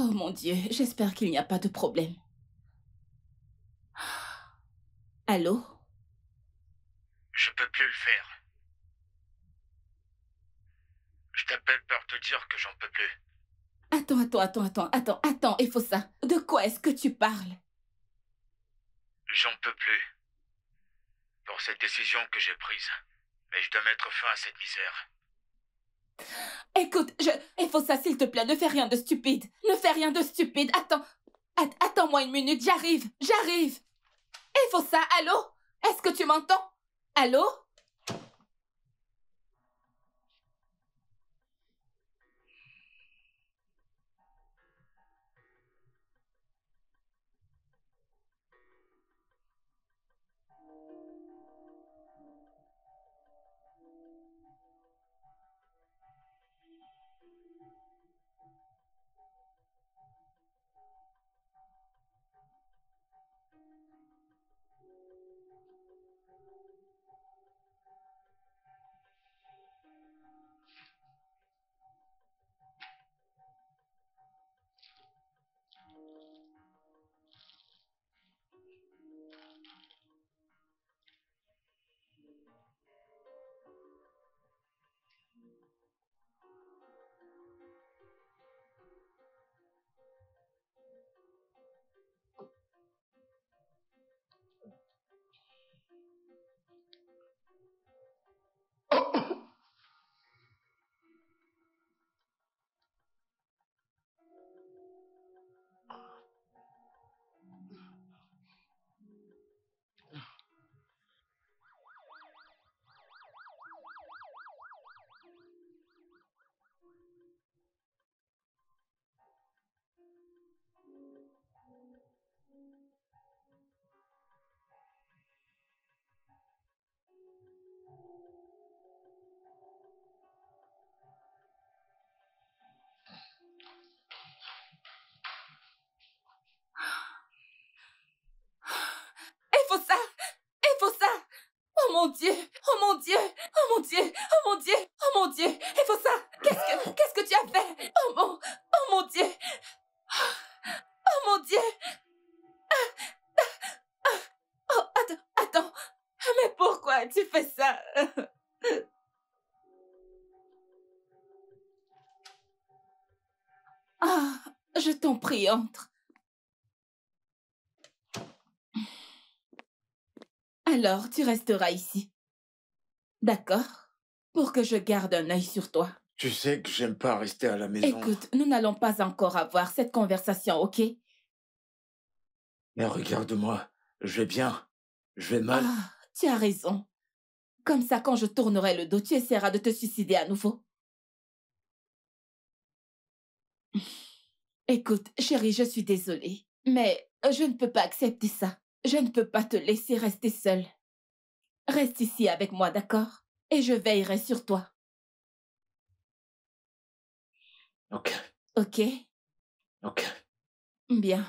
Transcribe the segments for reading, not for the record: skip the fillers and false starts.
Oh mon Dieu, j'espère qu'il n'y a pas de problème. Allô? Je peux plus le faire. Je t'appelle pour te dire que j'en peux plus. Attends, il faut ça. De quoi est-ce que tu parles? J'en peux plus. Pour cette décision que j'ai prise. Mais je dois mettre fin à cette misère. Écoute, il faut ça, s'il te plaît, ne fais rien de stupide. Ne fais rien de stupide. Attends-moi une minute, j'arrive. Il faut ça, allô? Est-ce que tu m'entends? Allô? Il faut ça! Il faut ça! Oh mon Dieu! Oh mon Dieu! Oh mon Dieu! Oh mon Dieu! Oh mon Dieu! Il faut ça! Qu'est-ce que tu as fait? Oh mon Dieu! Oh mon Dieu! Oh, attends! Mais pourquoi tu fais ça? Ah, je t'en prie, entre. Alors, tu resteras ici. D'accord? Pour que je garde un œil sur toi. Tu sais que j'aime pas rester à la maison. Écoute, nous n'allons pas encore avoir cette conversation, ok? Mais regarde-moi. Je vais bien. Je vais mal. Ah, tu as raison. Comme ça, quand je tournerai le dos, tu essaieras de te suicider à nouveau. Écoute, chérie, je suis désolée, mais je ne peux pas accepter ça. Je ne peux pas te laisser rester seule. Reste ici avec moi, d'accord? Et je veillerai sur toi. Ok. Ok? Ok. Bien.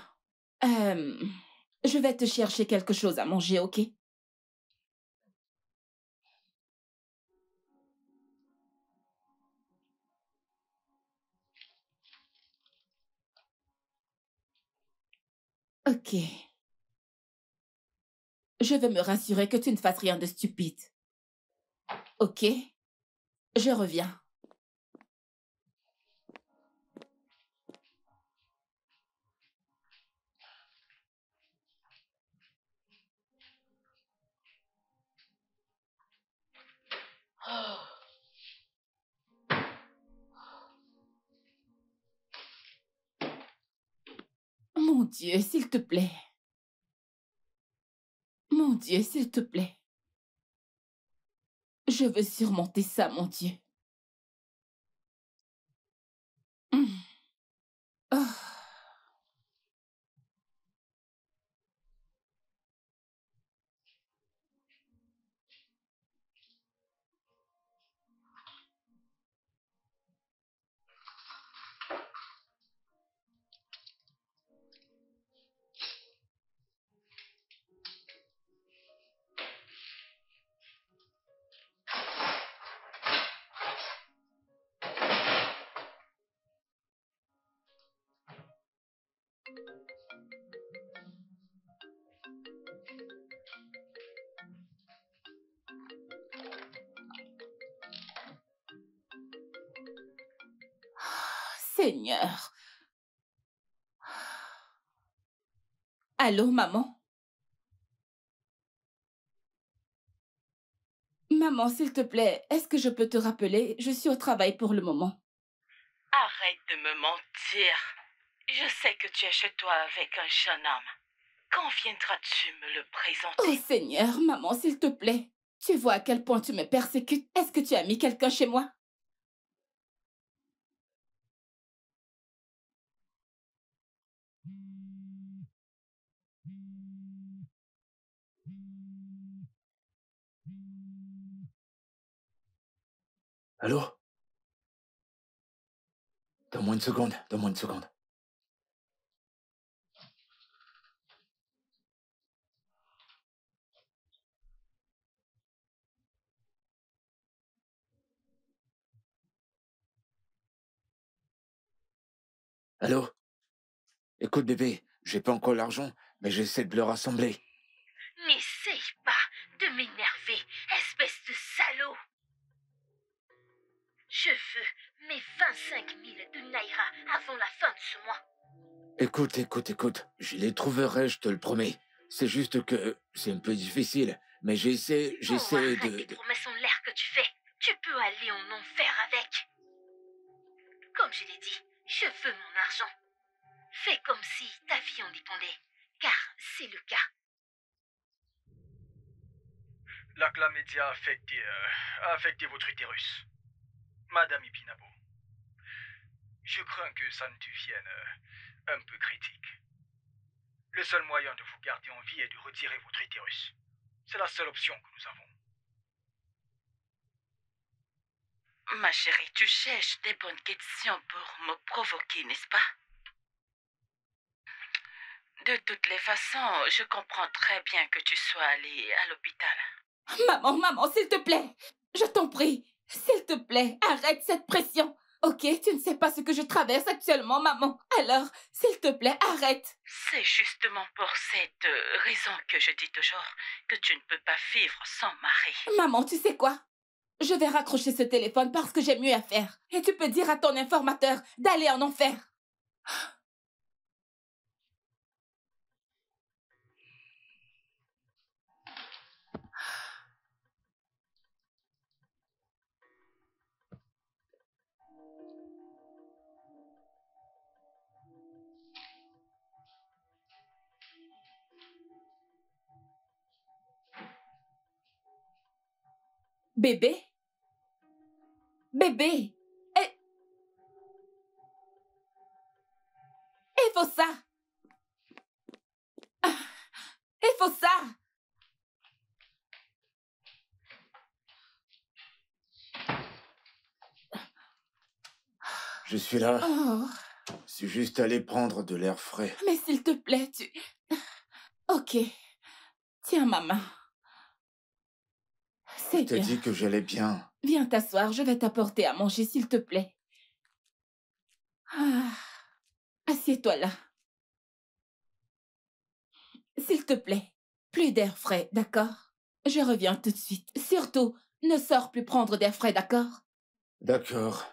Je vais te chercher quelque chose à manger, ok? Ok. Je veux me rassurer que tu ne fasses rien de stupide. Ok? Je reviens. Mon Dieu, s'il te plaît. Mon Dieu, s'il te plaît. Je veux surmonter ça, mon Dieu. Oh. Seigneur. Allô, maman? Maman, s'il te plaît, est-ce que je peux te rappeler? Je suis au travail pour le moment. Arrête de me mentir. Je sais que tu es chez toi avec un jeune homme. Quand viendras-tu me le présenter? Oh Seigneur, maman, s'il te plaît. Tu vois à quel point tu me persécutes. Est-ce que tu as mis quelqu'un chez moi? Allô? Donne-moi une seconde, donne-moi une seconde. Allô? Écoute bébé, j'ai pas encore l'argent, mais j'essaie de le rassembler. N'essaye pas de m'énerver, espèce de salaud. Je veux mes 25 000 de Naira avant la fin de ce mois. Écoute, je les trouverai, je te le promets. C'est juste que c'est un peu difficile, mais j'essaie arrête de... les promesses en l'air que tu fais. Tu peux aller en enfer avec. Comme je l'ai dit, je veux mon argent. Fais comme si ta vie en dépendait, car c'est le cas. La chlamydia a affecté votre utérus. Madame Ipinabo, je crains que ça ne devienne un peu critique. Le seul moyen de vous garder en vie est de retirer votre utérus. C'est la seule option que nous avons. Ma chérie, tu cherches des bonnes questions pour me provoquer, n'est-ce pas? De toutes les façons, je comprends très bien que tu sois allée à l'hôpital. Maman, s'il te plaît. Je t'en prie. S'il te plaît, arrête cette pression. Ok, tu ne sais pas ce que je traverse actuellement, maman. Alors, s'il te plaît, arrête. C'est justement pour cette raison que je dis toujours que tu ne peux pas vivre sans mari. Maman, tu sais quoi? Je vais raccrocher ce téléphone parce que j'ai mieux à faire. Et tu peux dire à ton informateur d'aller en enfer. Bébé? Bébé? Il faut ça! Il faut ça! Je suis là. Oh, Je suis juste allé prendre de l'air frais. mais s'il te plaît, tu... Ok. Tiens ma main. C'est Je t'ai bien. dit que j'allais bien. Viens t'asseoir, je vais t'apporter à manger, s'il te plaît. Ah, assieds-toi là. S'il te plaît, plus d'air frais, d'accord? Je reviens tout de suite. Surtout, ne sors plus prendre d'air frais, d'accord? D'accord.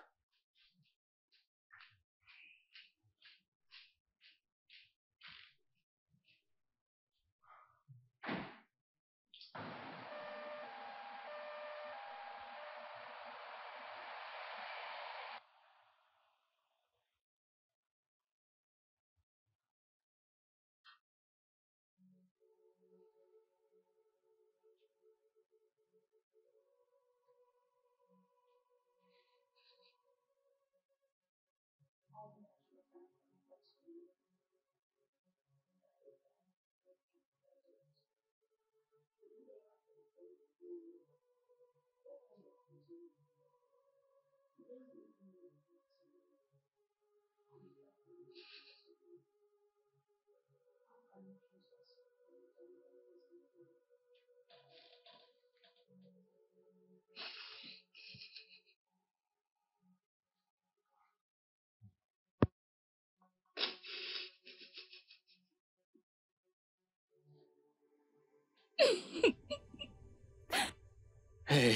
Hé.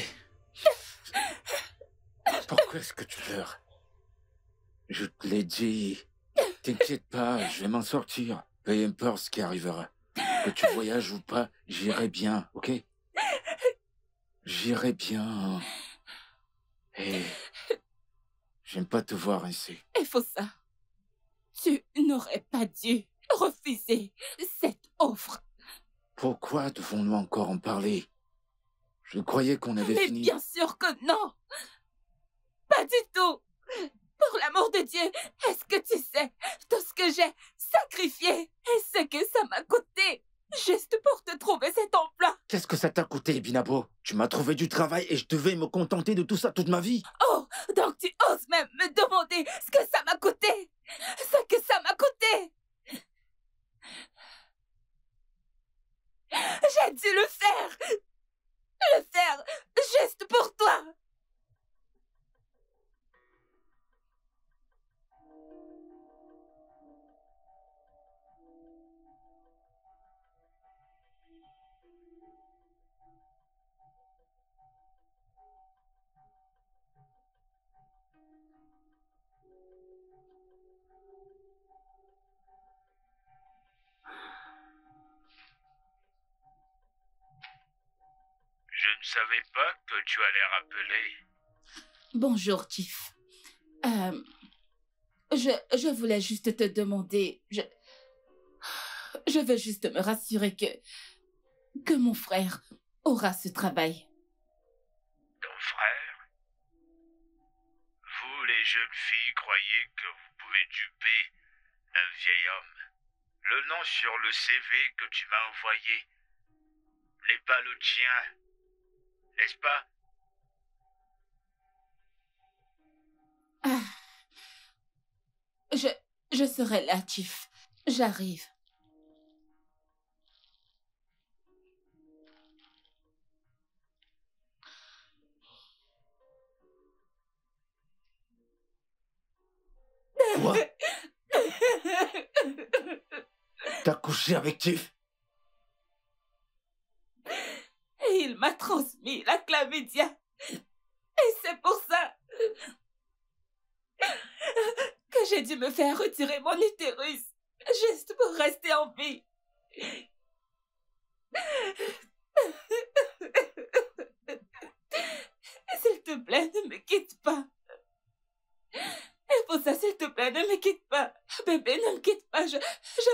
Pourquoi est-ce que tu pleures? Je te l'ai dit. T'inquiète pas, je vais m'en sortir. Peu importe ce qui arrivera. Que tu voyages ou pas, j'irai bien, ok? J'irai bien. Et j'aime pas te voir ainsi. Efosa, tu n'aurais pas dû refuser cette offre. Pourquoi devons-nous encore en parler? Je croyais qu'on avait Mais fini. bien sûr que non. Pas du tout. Pour l'amour de Dieu, est-ce que tu sais tout ce que j'ai sacrifié et ce que ça m'a coûté juste pour te trouver cet emploi? Qu'est-ce que ça t'a coûté, Binabo? Tu m'as trouvé du travail et je devais me contenter de tout ça toute ma vie. Oh, donc tu oses même me demander ce que ça m'a coûté? Ce que ça m'a coûté? J'ai dû le faire juste pour toi. Je ne savais pas que tu allais rappeler. Bonjour, Tiff. Je voulais juste te demander... Je veux juste me rassurer que mon frère aura ce travail. Ton frère? Vous, les jeunes filles, croyez que vous pouvez duper un vieil homme. Le nom sur le CV que tu m'as envoyé n'est pas le tien, n'est-ce pas? Ah. Je serai là, Tiff. J'arrive. Quoi? T'as couché avec Tiff? Et il m'a transmis la chlamydia. Et c'est pour ça que j'ai dû me faire retirer mon utérus juste pour rester en vie. S'il te plaît, ne me quitte pas. Et pour ça, s'il te plaît, ne me quitte pas. Bébé, ne me quitte pas. Je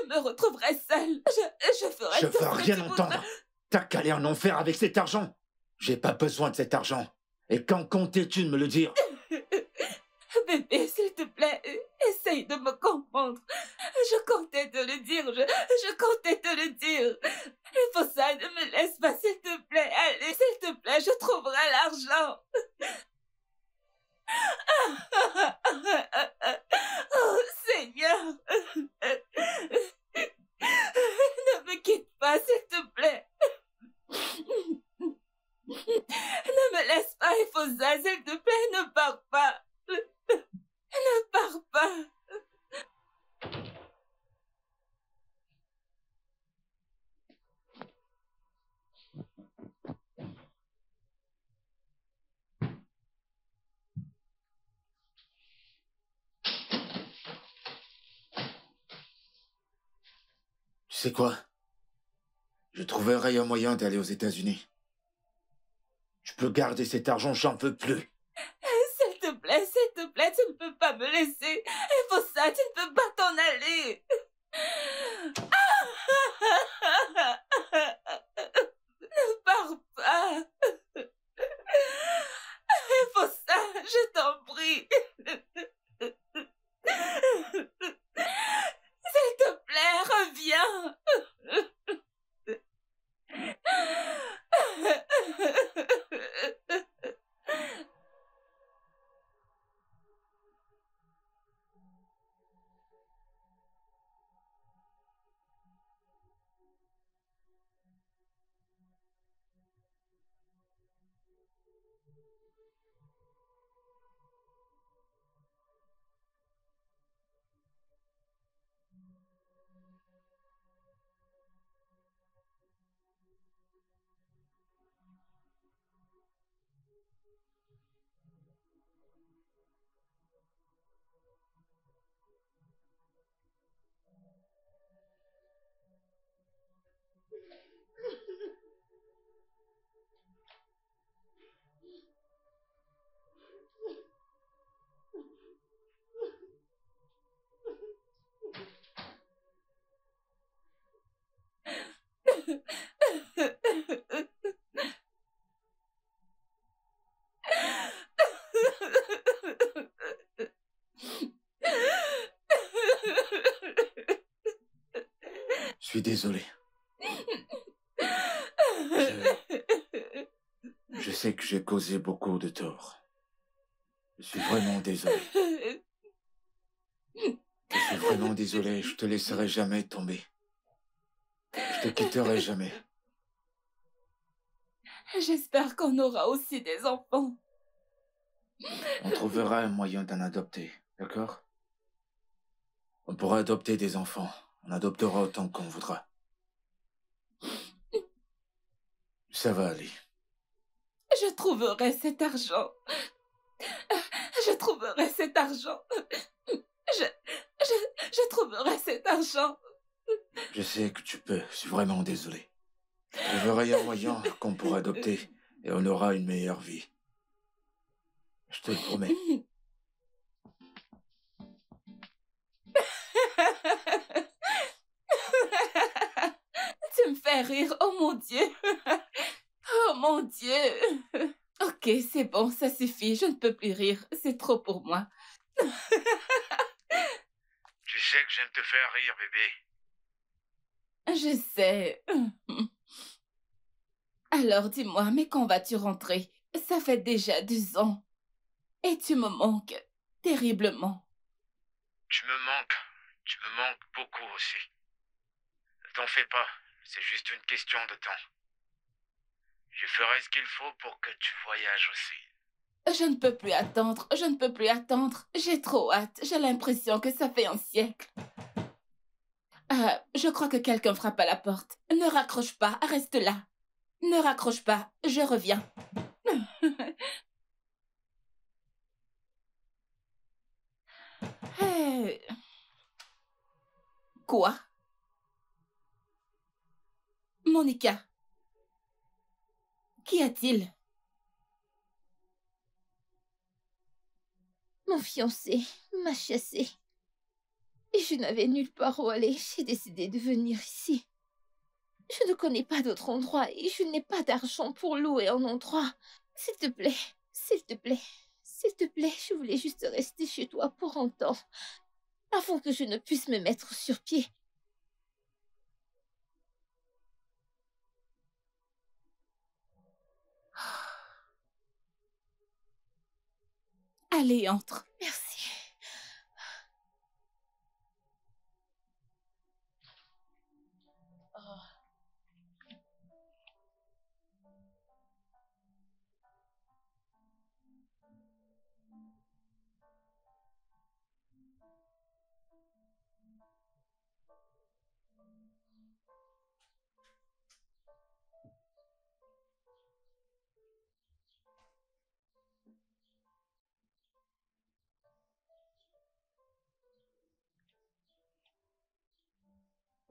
me retrouverai seule. Je ferai Je tout veux ce que rien tu entendre. voudras. T'as qu'à aller en enfer avec cet argent. J'ai pas besoin de cet argent. Et quand comptais-tu de me le dire? Bébé, s'il te plaît, essaye de me comprendre. Je comptais te le dire, je comptais te le dire. Il faut ça, ne me laisse pas, s'il te plaît. Allez, s'il te plaît, je trouverai l'argent. Oh, Seigneur. Ne me quitte pas, s'il te plaît. Ne me laisse pas, Ephosa, s'il te plaît, ne pars pas. Ne pars pas. Tu sais quoi? Je trouverai un moyen d'aller aux États-Unis. Je peux garder cet argent, j'en veux plus. S'il te plaît, tu ne peux pas me laisser. Ephosa, tu ne peux pas t'en aller. Ne pars pas. Ephosa, je t'en prie. S'il te plaît, reviens. suis désolé. Je sais que j'ai causé beaucoup de tort. Je suis vraiment désolé. Je suis vraiment désolé, je te laisserai jamais tomber. Je te quitterai jamais. J'espère qu'on aura aussi des enfants. On trouvera un moyen d'en adopter, d'accord? On pourra adopter des enfants. On adoptera autant qu'on voudra. Ça va aller. Je trouverai cet argent. Je trouverai cet argent. Je trouverai cet argent. Je sais que tu peux, je suis vraiment désolé. Je trouverai un moyen qu'on pourra adopter et on aura une meilleure vie. Je te le promets. Tu me fais rire, oh mon Dieu. Oh mon Dieu. Ok, c'est bon, ça suffit, je ne peux plus rire, c'est trop pour moi. Tu sais que j'aime te faire rire, bébé. Je sais. Alors dis-moi, mais quand vas-tu rentrer? Ça fait déjà 2 ans. Et tu me manques terriblement. Tu me manques beaucoup aussi. Ne t'en fais pas, c'est juste une question de temps. Je ferai ce qu'il faut pour que tu voyages aussi. Je ne peux plus attendre, je ne peux plus attendre. J'ai trop hâte, j'ai l'impression que ça fait un siècle. Je crois que quelqu'un frappe à la porte. Ne raccroche pas, reste là. Ne raccroche pas, je reviens. Hey. Quoi? Monica? Qu'y a-t-il? Mon fiancé m'a chassée. Et je n'avais nulle part où aller. J'ai décidé de venir ici. Je ne connais pas d'autre endroit et je n'ai pas d'argent pour louer un endroit. S'il te plaît, s'il te plaît, s'il te plaît, je voulais juste rester chez toi pour un temps, avant que je ne puisse me mettre sur pied. Allez, entre. Merci.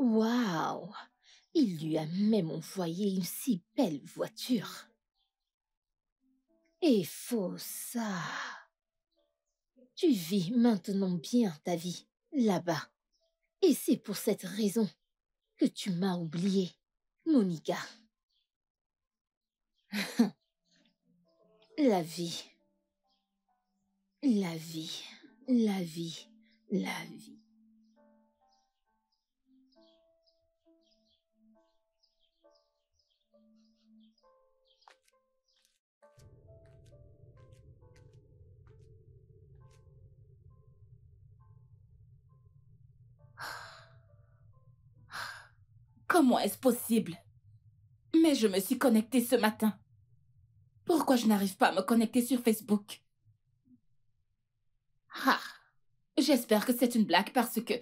Waouh! Il lui a même envoyé une si belle voiture. Et faut ça. Tu vis maintenant bien ta vie, là-bas. Et c'est pour cette raison que tu m'as oublié, Monica. La vie. La vie. La vie. La vie. Comment est-ce possible? Mais je me suis connectée ce matin. Pourquoi je n'arrive pas à me connecter sur Facebook? Ah, j'espère que c'est une blague parce que...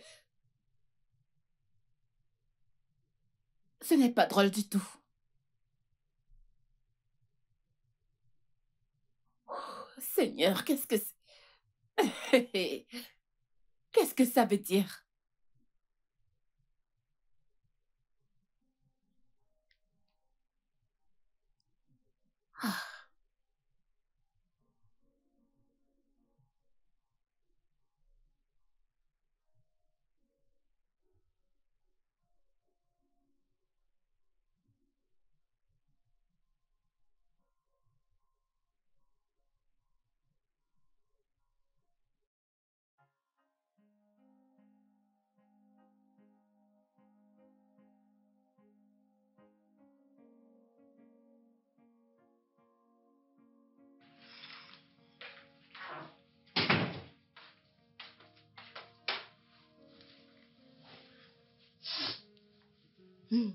ce n'est pas drôle du tout. Oh, Seigneur, qu'est-ce que c'est? Qu'est-ce que ça veut dire? Ah. Hmm.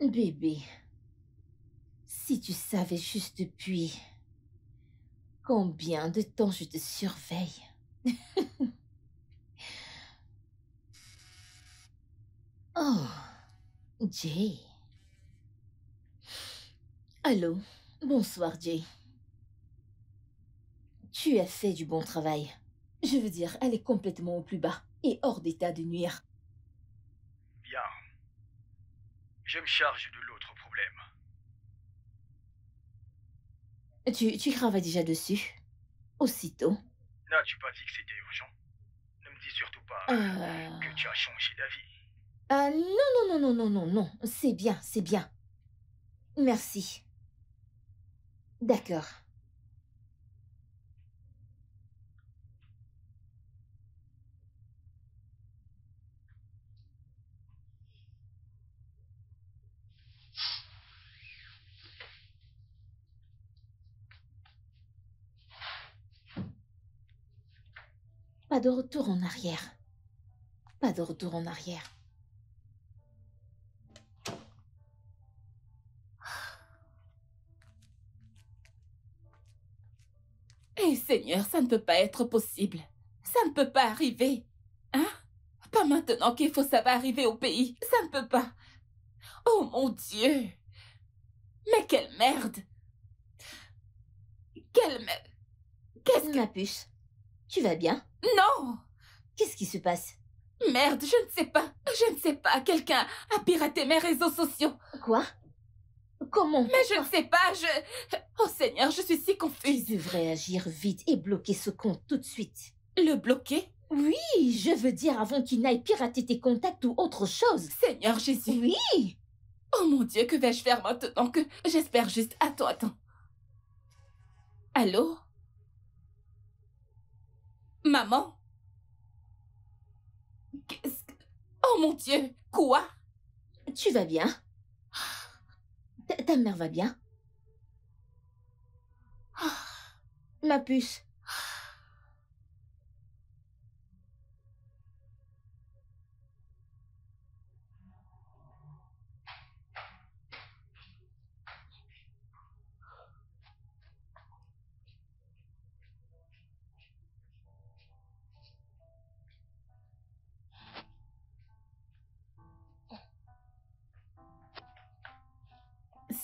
Bébé, si tu savais juste depuis combien de temps je te surveille. Oh, Jay. Allô, bonsoir Jay. Tu as fait du bon travail. Je veux dire, elle est complètement au plus bas et hors d'état de nuire. Bien. Je me charge de l'autre problème. Tu travailles déjà dessus? Aussitôt? N'as-tu pas dit que c'était urgent? Ne me dis surtout pas que tu as changé d'avis. Non. C'est bien, c'est bien. Merci. D'accord. Pas de retour en arrière. Pas de retour en arrière. Eh Seigneur, ça ne peut pas être possible. Ça ne peut pas arriver. Hein? Pas maintenant qu'il faut ça va arriver au pays. Ça ne peut pas. Oh mon Dieu. Mais quelle merde. Quelle merde. Qu'est-ce que... Ma puce, tu vas bien? Non! Qu'est-ce qui se passe? Merde, je ne sais pas. Je ne sais pas. Quelqu'un a piraté mes réseaux sociaux. Quoi? Comment? Mais je ne sais pas, Oh Seigneur, je suis si Tu confuse. devrais agir vite et bloquer ce compte tout de suite. Le bloquer? Oui, je veux dire avant qu'il n'aille pirater tes contacts ou autre chose. Seigneur Jésus. Oui! Oh mon Dieu, que vais-je faire maintenant que... J'espère juste... Attends. Allô? Maman? Qu'est-ce que... Oh mon Dieu! Quoi? Tu vas bien? Ta mère va bien? Ma puce.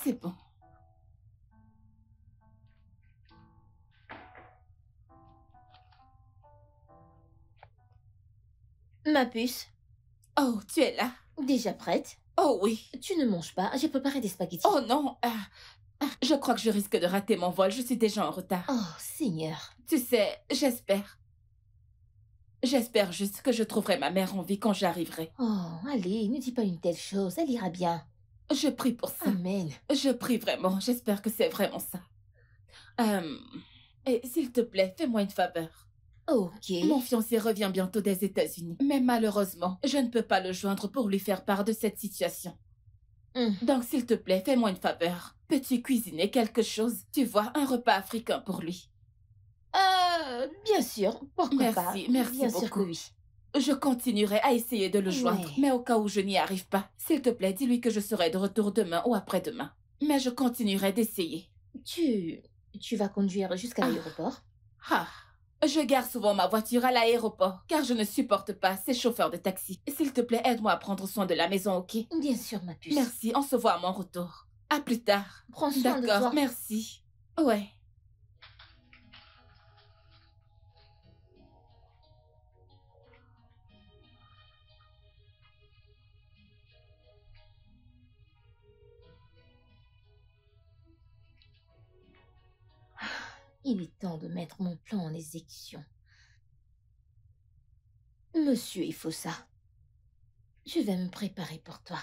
C'est bon. Ma puce. Oh, tu es là? Déjà prête? Oh oui. Tu ne manges pas, j'ai préparé des spaghettis. Oh non. Je crois que je risque de rater mon vol. Je suis déjà en retard. Oh, Seigneur. Tu sais, j'espère. J'espère juste que je trouverai ma mère en vie quand j'arriverai. Oh, allez, ne dis pas une telle chose, elle ira bien. Je prie pour ça. Amen. Je prie vraiment. J'espère que c'est vraiment ça. Et s'il te plaît, fais-moi une faveur. Ok. Mon fiancé revient bientôt des États-Unis. Mais malheureusement, je ne peux pas le joindre pour lui faire part de cette situation. Donc, s'il te plaît, fais-moi une faveur. Peux-tu cuisiner quelque chose? Tu vois, un repas africain pour lui. Bien sûr, pourquoi pas? Merci bien beaucoup. sûr que oui. Je continuerai à essayer de le joindre, Ouais. mais au cas où je n'y arrive pas, s'il te plaît, dis-lui que je serai de retour demain ou après-demain. Mais je continuerai d'essayer. Tu vas conduire jusqu'à l'aéroport? Je gare souvent ma voiture à l'aéroport, car je ne supporte pas ces chauffeurs de taxi. S'il te plaît, aide-moi à prendre soin de la maison, ok? Bien sûr, ma puce. Merci, on se voit à mon retour. À plus tard. Prends soin de toi. D'accord, merci. Ouais. il est temps de mettre mon plan en exécution. Monsieur Ifosa, je vais me préparer pour toi.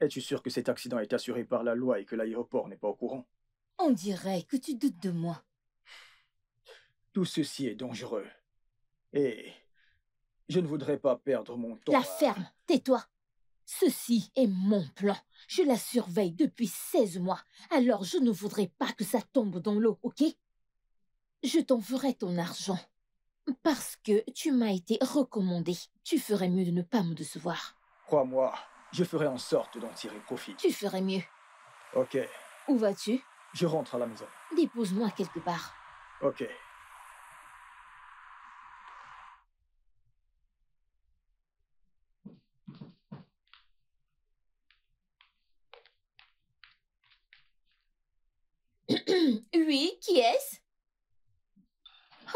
Es-tu sûr que cet accident est assuré par la loi et que l'aéroport n'est pas au courant? On dirait que tu doutes de moi. Tout ceci est dangereux. Et je ne voudrais pas perdre mon temps. La ferme, tais-toi. Ceci est mon plan. Je la surveille depuis 16 mois. Alors je ne voudrais pas que ça tombe dans l'eau, ok? Je t'en ferai ton argent. Parce que tu m'as été recommandé. Tu ferais mieux de ne pas me décevoir. Crois-moi, je ferai en sorte d'en tirer profit. Tu ferais mieux. Ok, Où vas-tu? je rentre à la maison. Dépose-moi quelque part. Ok. Oui, qui est-ce?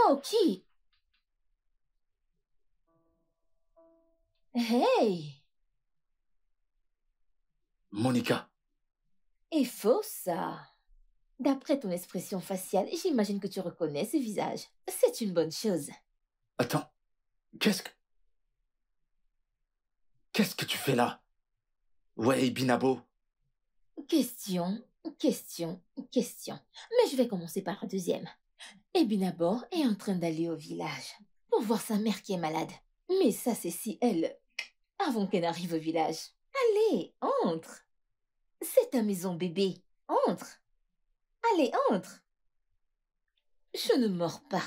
Oh, qui? Hey! Monica, Et faux, ça. D'après ton expression faciale, j'imagine que tu reconnais ce visage. C'est une bonne chose. attends. Qu'est-ce que tu fais là? Ouais, Binabo. Question, question, question. Mais je vais commencer par la deuxième. Ebinabor est en train d'aller au village pour voir sa mère qui est malade. Mais ça, c'est si elle... avant qu'elle n'arrive au village. Allez, entre. C'est ta maison, bébé. Entre. Allez, entre. Je ne mords pas.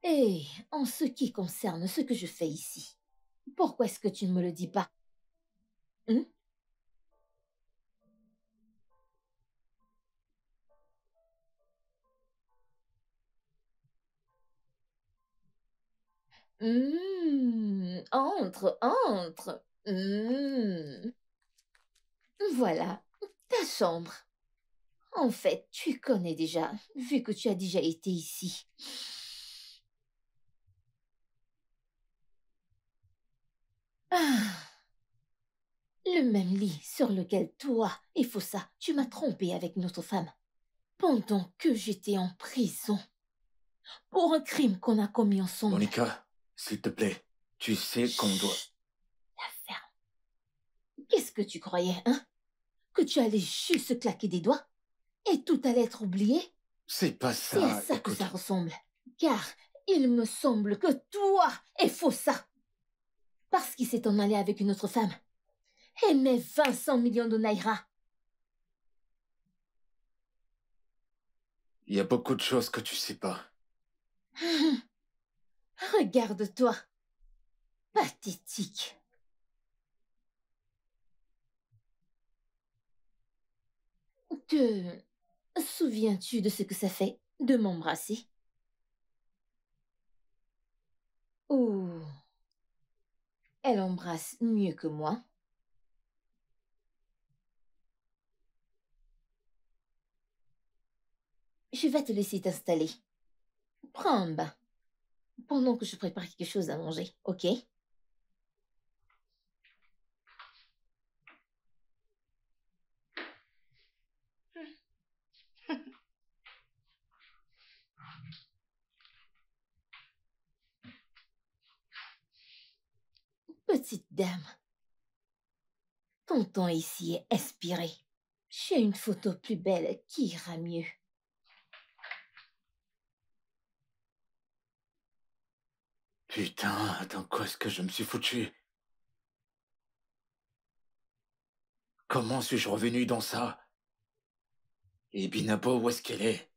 Et en ce qui concerne ce que je fais ici, pourquoi est-ce que tu ne me le dis pas? Entre, entre. Voilà, ta chambre. En fait, tu connais déjà, vu que tu as déjà été ici. Ah, le même lit sur lequel toi, et Fossa, tu m'as trompé avec une autre femme. Pendant que j'étais en prison. Pour un crime qu'on a commis ensemble. Monica, s'il te plaît, tu sais qu'on doit... Chut, la ferme. Qu'est-ce que tu croyais, hein? Que tu allais juste claquer des doigts? Et tout allait être oublié? C'est pas C'est ça, à ça que écoute. ça ressemble. Car il me semble que toi est faux ça. Parce qu'il s'est en allé avec une autre femme. Et mes 200 millions de naira. Il y a beaucoup de choses que tu sais pas. Regarde-toi. Pathétique. Te souviens-tu de ce que ça fait de m'embrasser? Ou elle embrasse mieux que moi? Je vais te laisser t'installer. Prends un bain. Pendant que je prépare quelque chose à manger, ok? Petite dame, ton temps ici est expiré. J'ai une photo plus belle qui ira mieux. Putain, dans quoi est-ce que je me suis foutu? Comment suis-je revenu dans ça? Et Binabo, où est-ce qu'elle est?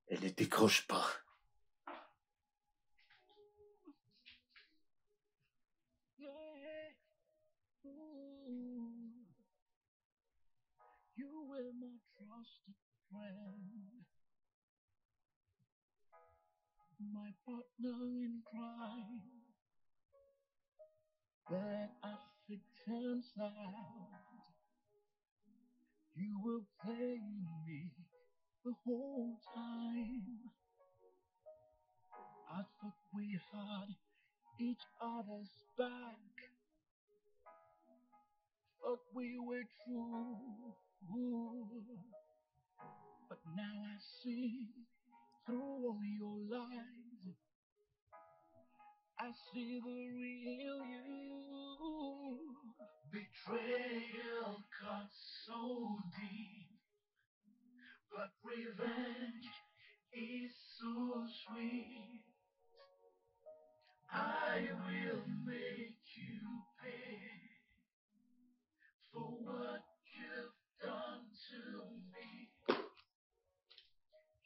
Elle ne décroche pas. You were my trusted friend, my partner in crime. Then as it turns out, you were playing me the whole time. I thought we had each other's back, thought we were true. But now I see through all your lies, I see the real you. Betrayal cuts so deep, but revenge is so sweet. I will make you pay for what you've done to me.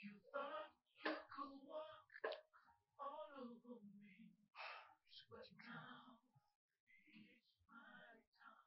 You thought you could walk all over me, but now it's my time.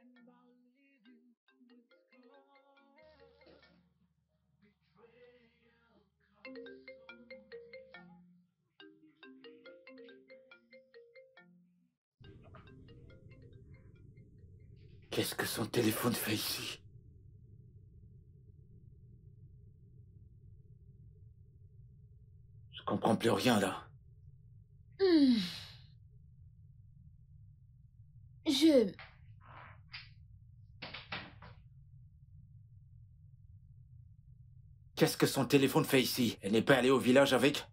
And I'll leave you with scars. Betrayal comes Qu'est-ce que son téléphone fait ici? Je comprends plus rien, là. Je... Qu'est-ce que son téléphone fait ici? Elle n'est pas allée au village avec?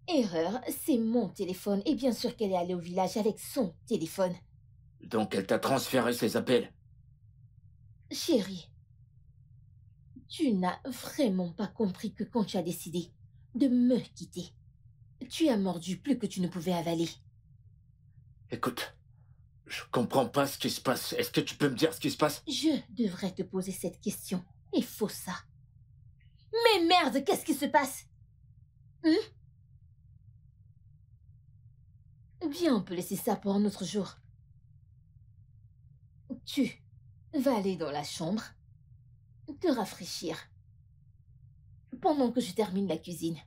Erreur, c'est mon téléphone. Et bien sûr qu'elle est allée au village avec son téléphone. Donc elle t'a transféré ses appels? Chérie, tu n'as vraiment pas compris que quand tu as décidé de me quitter, tu as mordu plus que tu ne pouvais avaler. Écoute, je comprends pas ce qui se passe. Est-ce que tu peux me dire ce qui se passe? Je devrais te poser cette question. Il faut ça. Mais merde, qu'est-ce qui se passe? Bien, on peut laisser ça pour un autre jour. Tu vas aller dans la chambre, te rafraîchir, pendant que je termine la cuisine.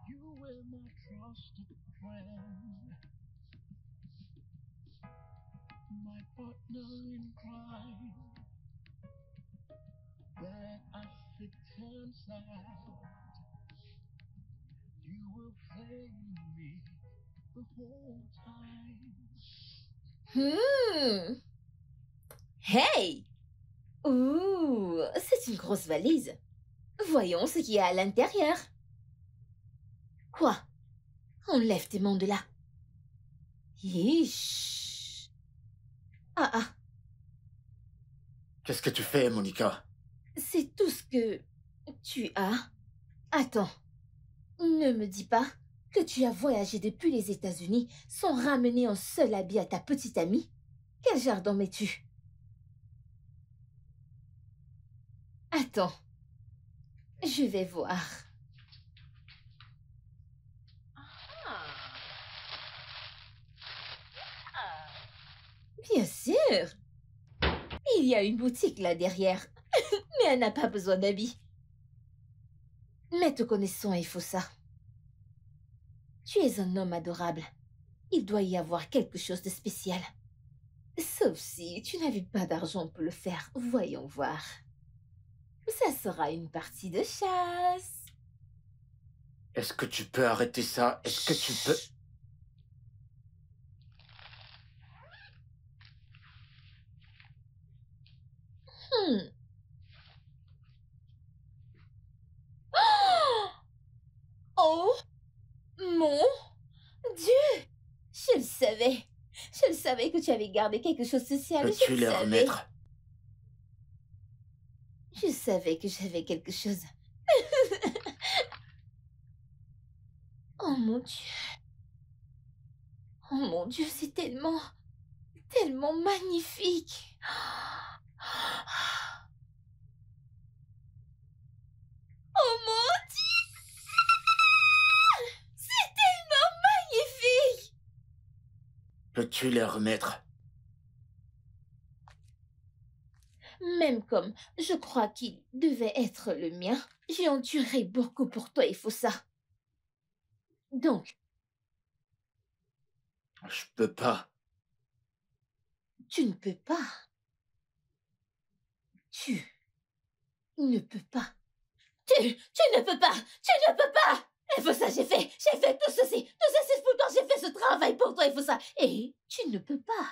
you were my trusted friend, my partner in crime. Then as it turns out, you were playing me the whole time. Hey! Ouh, c'est une grosse valise. Voyons ce qu'il y a à l'intérieur. Quoi? Enlève tes mains de là. Hish. Ah. Qu'est-ce que tu fais, Monica? C'est tout ce que tu as. Attends. Ne me dis pas que tu as voyagé depuis les États-Unis sans ramener un seul habit à ta petite amie? Quel jardin mets-tu? Attends, je vais voir. Bien sûr, il y a une boutique là derrière, mais elle n'a pas besoin d'habits. Mais te connaissant, il faut ça. Tu es un homme adorable. Il doit y avoir quelque chose de spécial. Sauf si tu n'avais pas d'argent pour le faire. Voyons voir. Ça sera une partie de chasse. Est-ce que tu peux arrêter ça? Est-ce que tu peux... Oh mon Dieu! Je le savais. Je le savais que tu avais gardé quelque chose de spécial. Je Peux-tu le les savais. remettre? Je savais que j'avais quelque chose. Oh mon Dieu. Oh mon Dieu, c'est tellement magnifique. Oh mon Dieu! C'est tellement magnifique! Peux-tu les remettre? Même comme je crois qu'il devait être le mien, j'ai enduré beaucoup pour toi, il faut ça. Donc, Je peux pas. tu ne peux pas. Tu ne peux pas. Tu ne peux pas. Tu ne peux pas. Il faut ça, j'ai fait tout ceci. Tout ceci pour toi, j'ai fait ce travail pour toi, il faut ça. Et tu ne peux pas.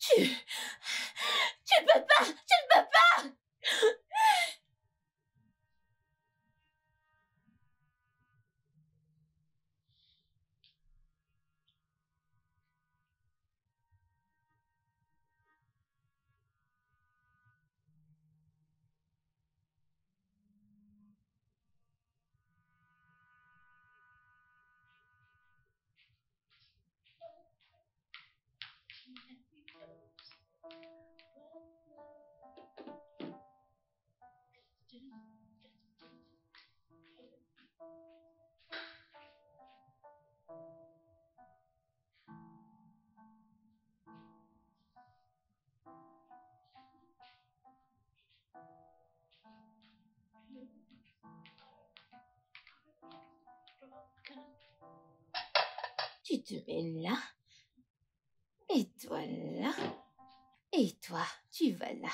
Tu peux pas. Tu ne peux pas. Tu te mets là. Et toi là. Et toi, tu vas là.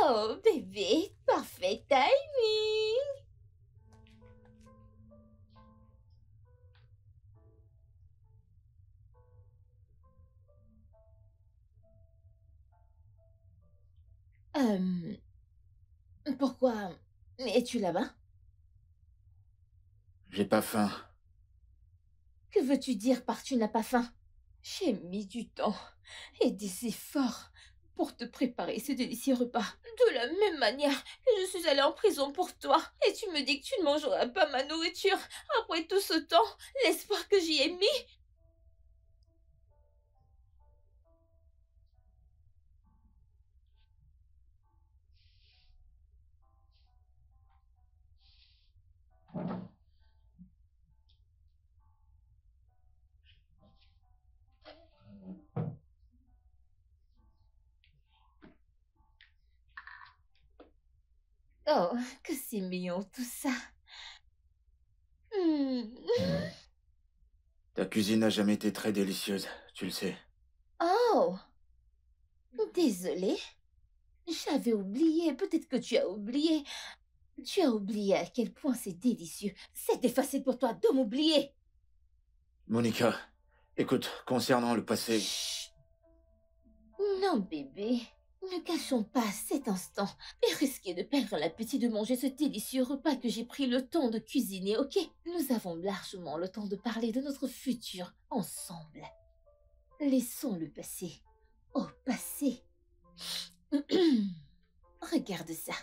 Oh, bébé, parfait timing. Pourquoi es-tu là-bas? J'ai pas faim. Que veux-tu dire par tu n'as pas faim? J'ai mis du temps et des efforts pour te préparer ce délicieux repas. De la même manière que je suis allée en prison pour toi. Et tu me dis que tu ne mangeras pas ma nourriture. Après tout ce temps, l'espoir que j'y ai mis. Oh, que c'est mignon tout ça. Hmm. Ta cuisine n'a jamais été très délicieuse, tu le sais. Oh, désolée. J'avais oublié. Peut-être que tu as oublié. Tu as oublié à quel point c'est délicieux. C'était facile pour toi de m'oublier. Monica, écoute, concernant le passé... Chut. Non, bébé. Ne cachons pas cet instant et risquer de perdre l'appétit de manger ce délicieux repas que j'ai pris le temps de cuisiner, ok? Nous avons largement le temps de parler de notre futur ensemble. Laissons le passé au passé. Regarde ça.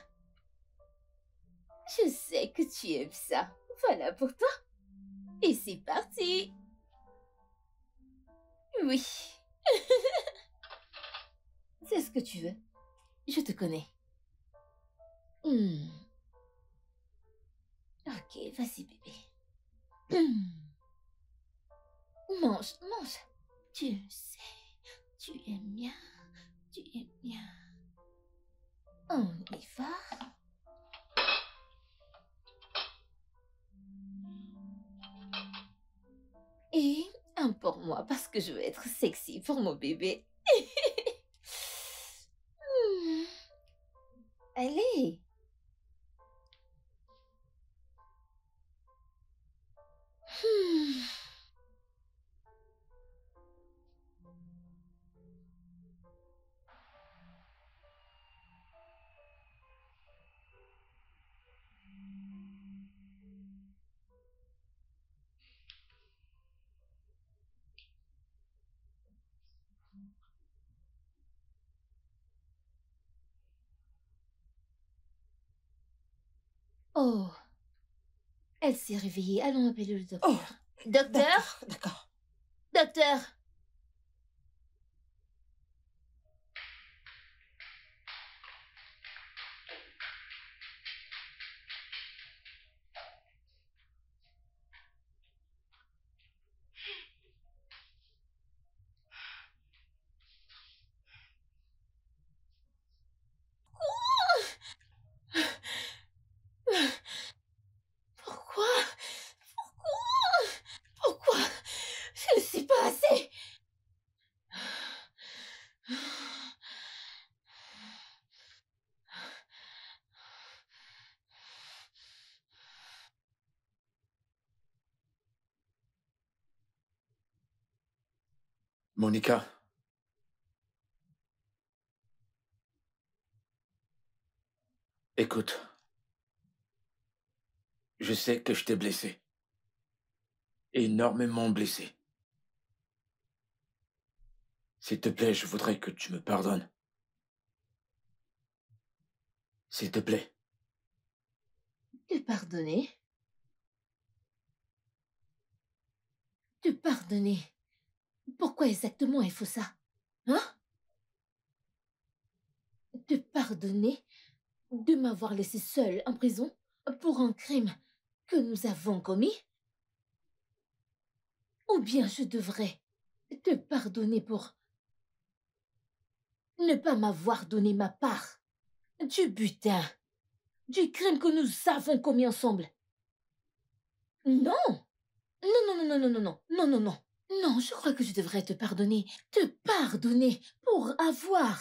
Je sais que tu aimes ça. Voilà pour toi. Et c'est parti. Oui. C'est ce que tu veux. Je te connais. Ok, vas-y bébé. Mange, mange. Tu sais, tu aimes bien. Tu aimes bien. On y va. Et un pour moi parce que je veux être sexy pour mon bébé. Allez. Oh. Elle s'est réveillée. Allons appeler le docteur. Oh, Docteur? d'accord. Docteur? Pourquoi? Pourquoi? Je ne suis pas assez. Monica, écoute. Je sais que je t'ai blessé. Énormément blessé. S'il te plaît, je voudrais que tu me pardonnes. S'il te plaît. Te pardonner? Te pardonner? Pourquoi exactement il faut ça? Hein? Te pardonner de m'avoir laissé seule en prison pour un crime que nous avons commis? Ou bien je devrais te pardonner pour ne pas m'avoir donné ma part du butin, du crime que nous avons commis ensemble? Non! Non, non, non, non, non, non, non, non, non. Non, je crois que je devrais te pardonner pour avoir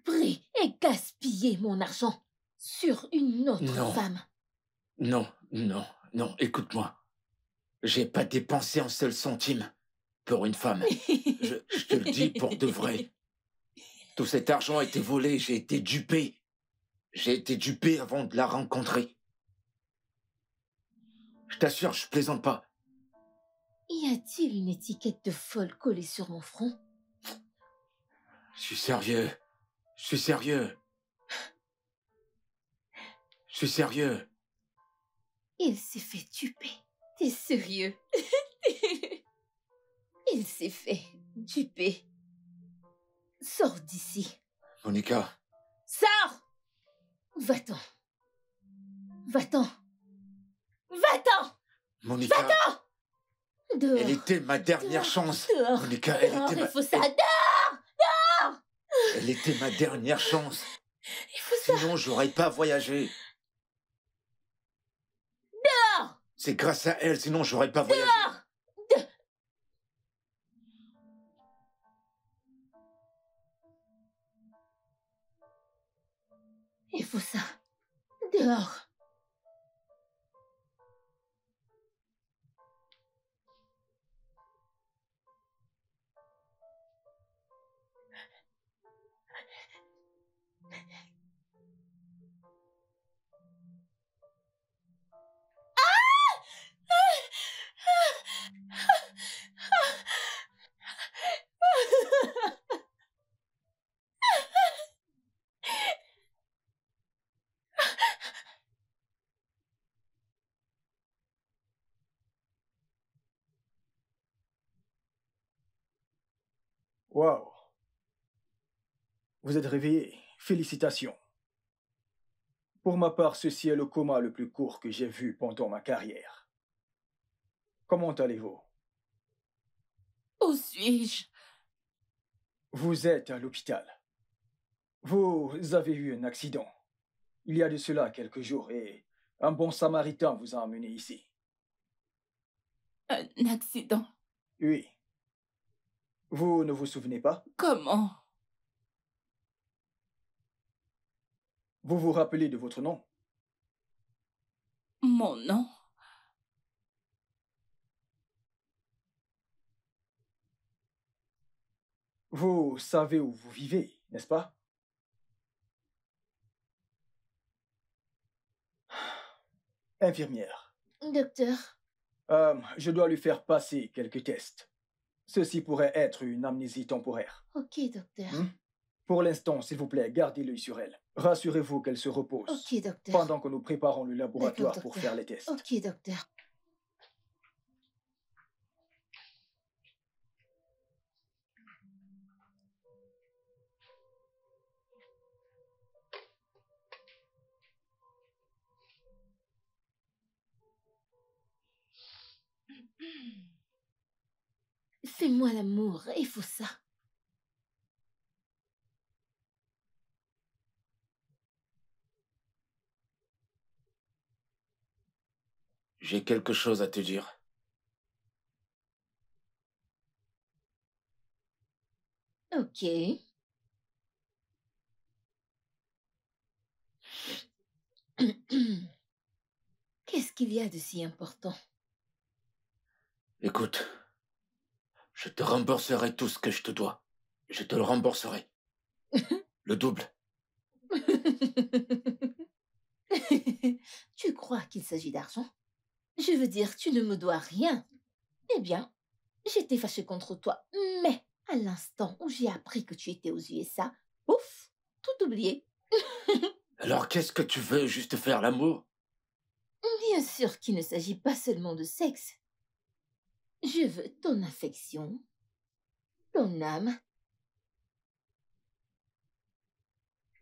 pris et gaspillé mon argent sur une autre Non. femme. Non, non, non, écoute-moi. J'ai pas dépensé un seul centime pour une femme. Je te le dis pour de vrai. Tout cet argent a été volé, j'ai été dupé. J'ai été dupé avant de la rencontrer. Je t'assure, je plaisante pas. Y a-t-il une étiquette de folle collée sur mon front? Je suis sérieux. Je suis sérieux. Je suis sérieux. Il s'est fait duper. T'es sérieux? Il s'est fait duper. Sors d'ici. Monica, Sors! Va-t'en. Va-t'en. Va-t'en! Monica, Va-t'en! Dehors. elle était ma dernière Dehors. chance. Dehors. Monica, elle Dehors, était il faut ça. elle- Dehors! elle était ma dernière chance. Il faut ça. Sinon, j'aurais pas voyagé. C'est grâce à elle, sinon j'aurais pas voyagé. Il faut ça. Dehors. Waouh. Vous êtes réveillé. Félicitations. Pour ma part, ceci est le coma le plus court que j'ai vu pendant ma carrière. Comment allez-vous? Où suis-je? Vous êtes à l'hôpital. Vous avez eu un accident. Il y a de cela quelques jours et un bon samaritain vous a emmené ici. Un accident? Oui. Vous ne vous souvenez pas? Comment? Vous vous rappelez de votre nom? Mon nom? Vous savez où vous vivez, n'est-ce pas? Infirmière. Docteur, Je dois lui faire passer quelques tests. Ceci pourrait être une amnésie temporaire. ok, docteur. Pour l'instant, s'il vous plaît, gardez l'œil sur elle. Rassurez-vous qu'elle se repose. Ok, docteur. Pendant que nous préparons le laboratoire D'accord, pour docteur. faire les tests. Ok, docteur. Fais-moi l'amour, il faut ça. J'ai quelque chose à te dire. Ok. Qu'est-ce qu'il y a de si important? Écoute, je te rembourserai tout ce que je te dois. Je te le rembourserai. Le double. Tu crois qu'il s'agit d'argent? Je veux dire, tu ne me dois rien. Eh bien, j'étais fâchée contre toi, mais à l'instant où j'ai appris que tu étais aux USA, ouf, tout oublié. Alors qu'est-ce que tu veux, juste faire l'amour? Bien sûr qu'il ne s'agit pas seulement de sexe. Je veux ton affection, ton âme.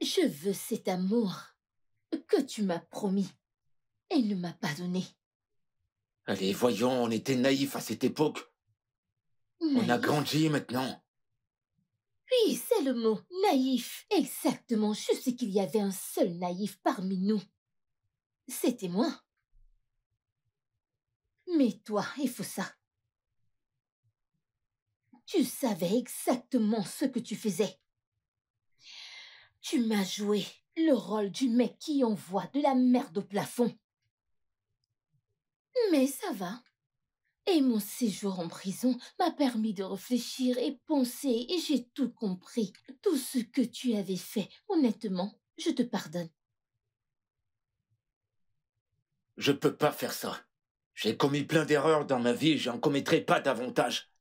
Je veux cet amour que tu m'as promis et ne m'as pas donné. Allez, voyons, on était naïfs à cette époque. On a Naïf. grandi maintenant. Oui, c'est le mot, naïf. Exactement, je sais qu'il y avait un seul naïf parmi nous. C'était moi. Mais toi, il faut ça. Tu savais exactement ce que tu faisais. Tu m'as joué le rôle du mec qui envoie de la merde au plafond. Mais ça va. Et mon séjour en prison m'a permis de réfléchir et penser et j'ai tout compris. Tout ce que tu avais fait, honnêtement, je te pardonne. Je peux pas faire ça. J'ai commis plein d'erreurs dans ma vie et j'en commettrai pas davantage.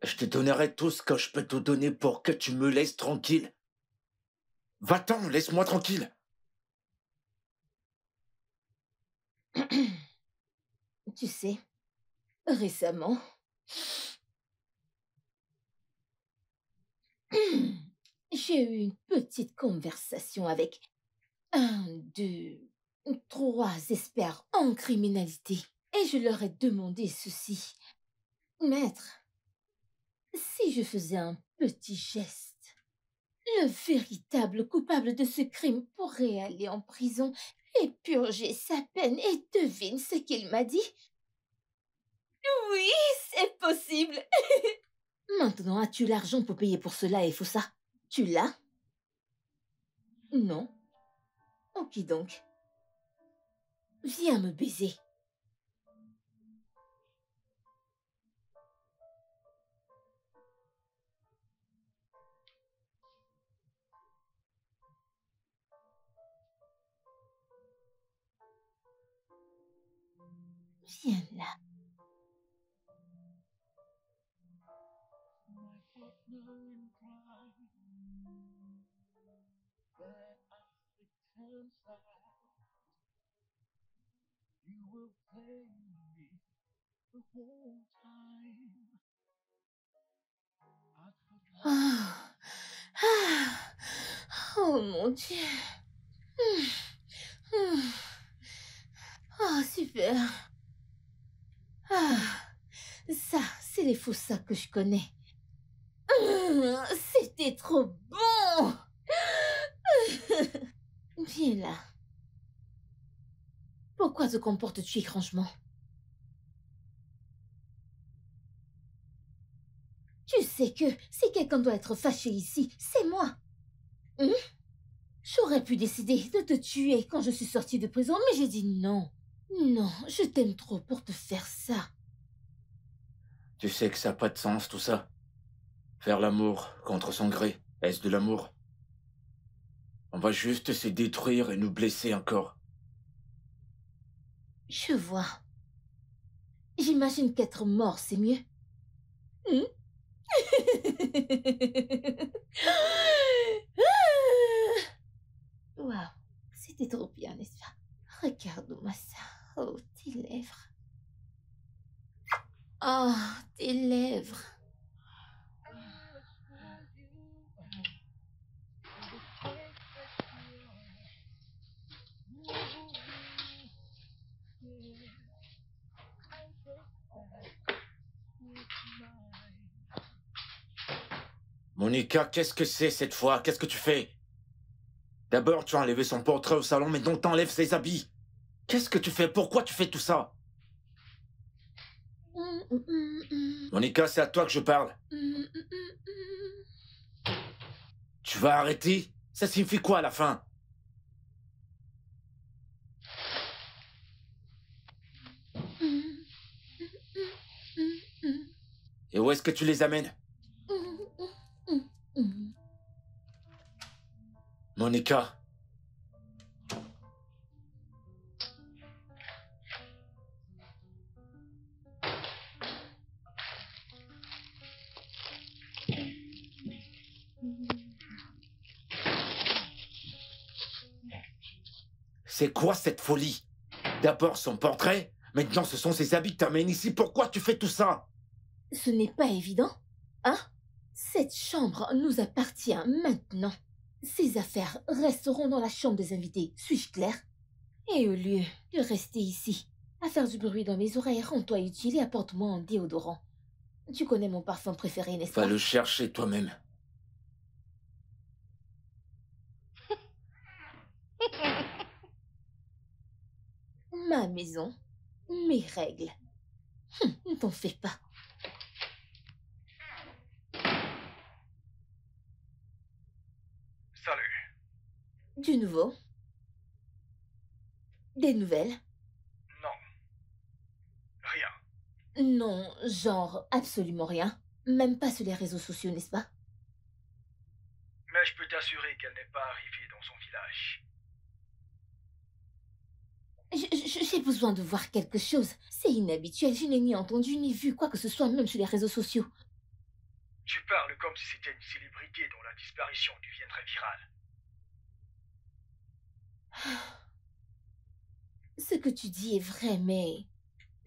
Je te donnerai tout ce que je peux te donner pour que tu me laisses tranquille. Va-t'en, laisse-moi tranquille. Tu sais, récemment, j'ai eu une petite conversation avec 1, 2, 3 experts en criminalité. Et je leur ai demandé ceci. Maître, si je faisais un petit geste, le véritable coupable de ce crime pourrait aller en prison et purger sa peine et devine ce qu'il m'a dit. Oui, c'est possible. Maintenant, as-tu l'argent pour payer pour cela et Fossa? Tu l'as? Non. Ok donc. Viens me baiser. Viens là. My partner in crime, that I pretend that you will play me the whole time. I forgot. Ah. Ah. Oh mon Dieu. Ah, super. Ah, ça, c'est les Fossa que je connais. C'était trop bon. Viens là. Pourquoi te comportes-tu étrangement? Tu sais que si quelqu'un doit être fâché ici, c'est moi. J'aurais pu décider de te tuer quand je suis sortie de prison, mais j'ai dit non. Non, je t'aime trop pour te faire ça. Tu sais que ça n'a pas de sens, tout ça. Faire l'amour contre son gré, est-ce de l'amour? On va juste se détruire et nous blesser encore. Je vois. J'imagine qu'être mort, c'est mieux. Waouh, c'était trop bien, n'est-ce pas? Regarde-moi ça. Oh, tes lèvres. Oh, tes lèvres. Monica, qu'est-ce que c'est cette fois? Qu'est-ce que tu fais? D'abord, tu as enlevé son portrait au salon, mais donc t'enlèves ses habits. Qu'est-ce que tu fais? Pourquoi tu fais tout ça? Monica, c'est à toi que je parle. Tu vas arrêter? Ça signifie quoi à la fin? Et où est-ce que tu les amènes? Monica. C'est quoi cette folie? D'abord son portrait, maintenant ce sont ses habits que t'amènes ici. Pourquoi tu fais tout ça? Ce n'est pas évident, hein? Cette chambre nous appartient maintenant. Ces affaires resteront dans la chambre des invités, suis-je clair? Et au lieu de rester ici, à faire du bruit dans mes oreilles, rends-toi utile et apporte-moi un déodorant. Tu connais mon parfum préféré, n'est-ce pas? Va le chercher toi-même. Ma maison, mes règles. Ne t'en fais pas. Salut. Du nouveau? Des nouvelles? Non. Rien. Non, genre absolument rien. Même pas sur les réseaux sociaux, n'est-ce pas? Mais je peux t'assurer qu'elle n'est pas arrivée dans son village. J'ai besoin de voir quelque chose. C'est inhabituel, je n'ai ni entendu ni vu quoi que ce soit, même sur les réseaux sociaux. Tu parles comme si c'était une célébrité dont la disparition deviendrait virale. Ce que tu dis est vrai, mais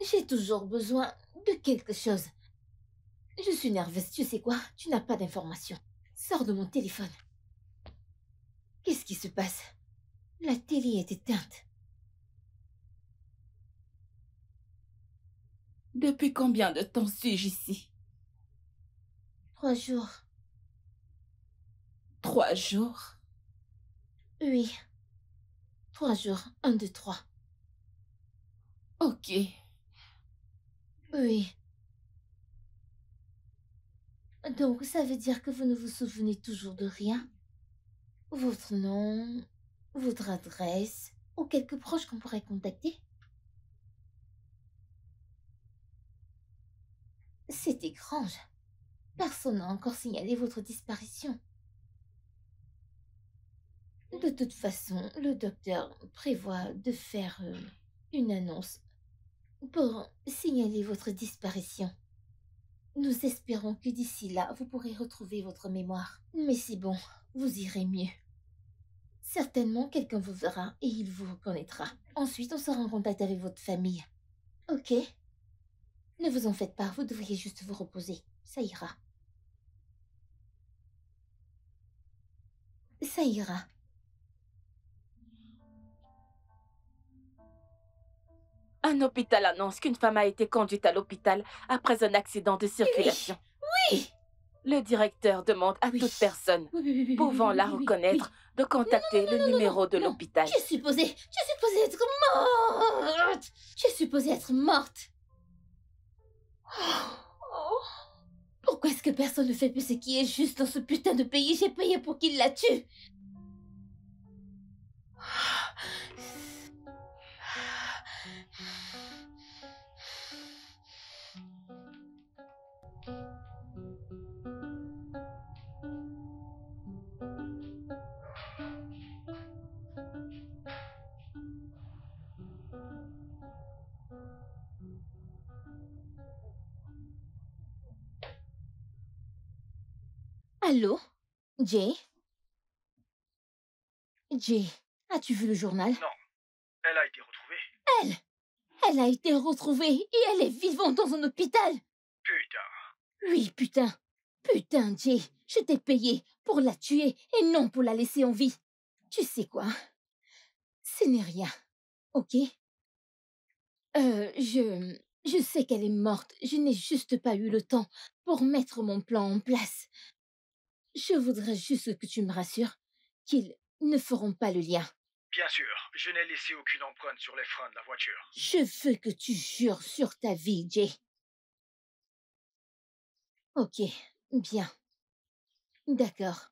j'ai toujours besoin de quelque chose. Je suis nerveuse, tu sais quoi? Tu n'as pas d'informations. Sors de mon téléphone. Qu'est-ce qui se passe? La télé est éteinte. Depuis combien de temps suis-je ici? 3 jours. 3 jours? Oui. 3 jours. 1, 2, 3. Ok. Oui. Donc, ça veut dire que vous ne vous souvenez toujours de rien? Votre nom, votre adresse, ou quelques proches qu'on pourrait contacter? C'est étrange. Personne n'a encore signalé votre disparition. De toute façon, le docteur prévoit de faire une annonce pour signaler votre disparition. Nous espérons que d'ici là, vous pourrez retrouver votre mémoire. Mais c'est bon, vous irez mieux. Certainement, quelqu'un vous verra et il vous reconnaîtra. Ensuite, on sera en contact avec votre famille. Ok? Ne vous en faites pas, vous devriez juste vous reposer. Ça ira. Ça ira. Un hôpital annonce qu'une femme a été conduite à l'hôpital après un accident de circulation. Oui! Le directeur demande à Oui. toute personne Oui, pouvant la oui, oui, reconnaître de contacter le numéro de non. l'hôpital. Je suis supposée être morte. Je suis supposée être morte. Oh. Pourquoi est-ce que personne ne fait plus ce qui est juste dans ce putain de pays? J'ai payé pour qu'il la tue. Allô? Jay? Jay, as-tu vu le journal? Non, elle a été retrouvée. Elle a été retrouvée et elle est vivante dans un hôpital. Putain. Oui, putain. Putain, Jay, je t'ai payé pour la tuer et non pour la laisser en vie. Tu sais quoi? Ce n'est rien, ok? Je sais qu'elle est morte. Je n'ai juste pas eu le temps pour mettre mon plan en place. Je voudrais juste que tu me rassures qu'ils ne feront pas le lien. Bien sûr, je n'ai laissé aucune empreinte sur les freins de la voiture. Je veux que tu jures sur ta vie, Jay. Ok, bien. D'accord.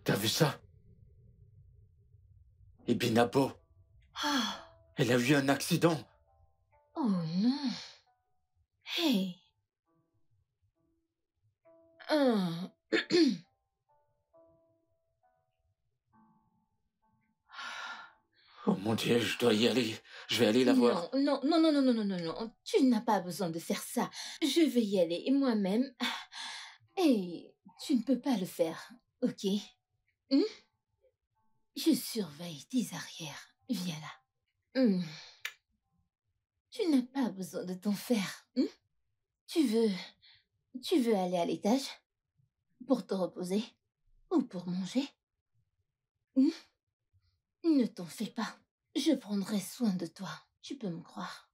T'as vu ça? Et Binabo, Ah, elle a eu un accident. oh non. Hey. Ah. Oh mon Dieu, je dois y aller. Je vais aller la voir. Non. Tu n'as pas besoin de faire ça. Je vais y aller moi-même. Et tu ne peux pas le faire, ok? Hmm? Je surveille tes arrières. Viens là. Tu n'as pas besoin de t'en faire. Tu veux aller à l'étage? Pour te reposer? Ou pour manger? Ne t'en fais pas. Je prendrai soin de toi. Tu peux me croire.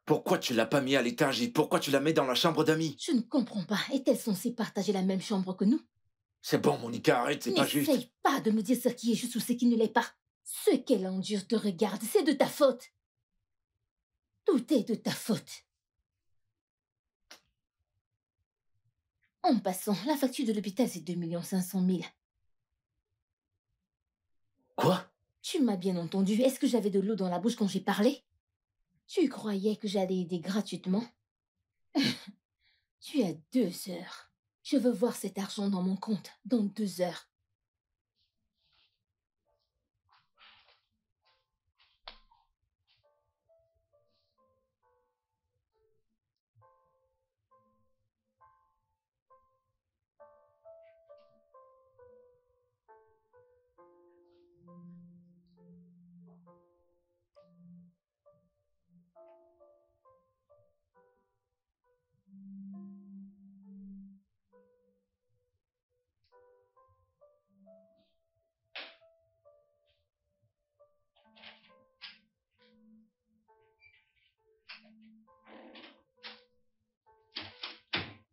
Pourquoi tu l'as pas mis à l'étage et pourquoi tu la mets dans la chambre d'amis? Je ne comprends pas. Est-elle censée partager la même chambre que nous? C'est bon, Monica, arrête, c'est pas juste. N'essaye pas de me dire ce qui est juste ou ce qui ne l'est pas. Ce qu'elle endure te regarde, c'est de ta faute. Tout est de ta faute. En passant, la facture de l'hôpital, c'est 2 500 000. Quoi? Tu m'as bien entendu. Est-ce que j'avais de l'eau dans la bouche quand j'ai parlé? Tu croyais que j'allais aider gratuitement? Tu as 2 heures. Je veux voir cet argent dans mon compte dans 2 heures.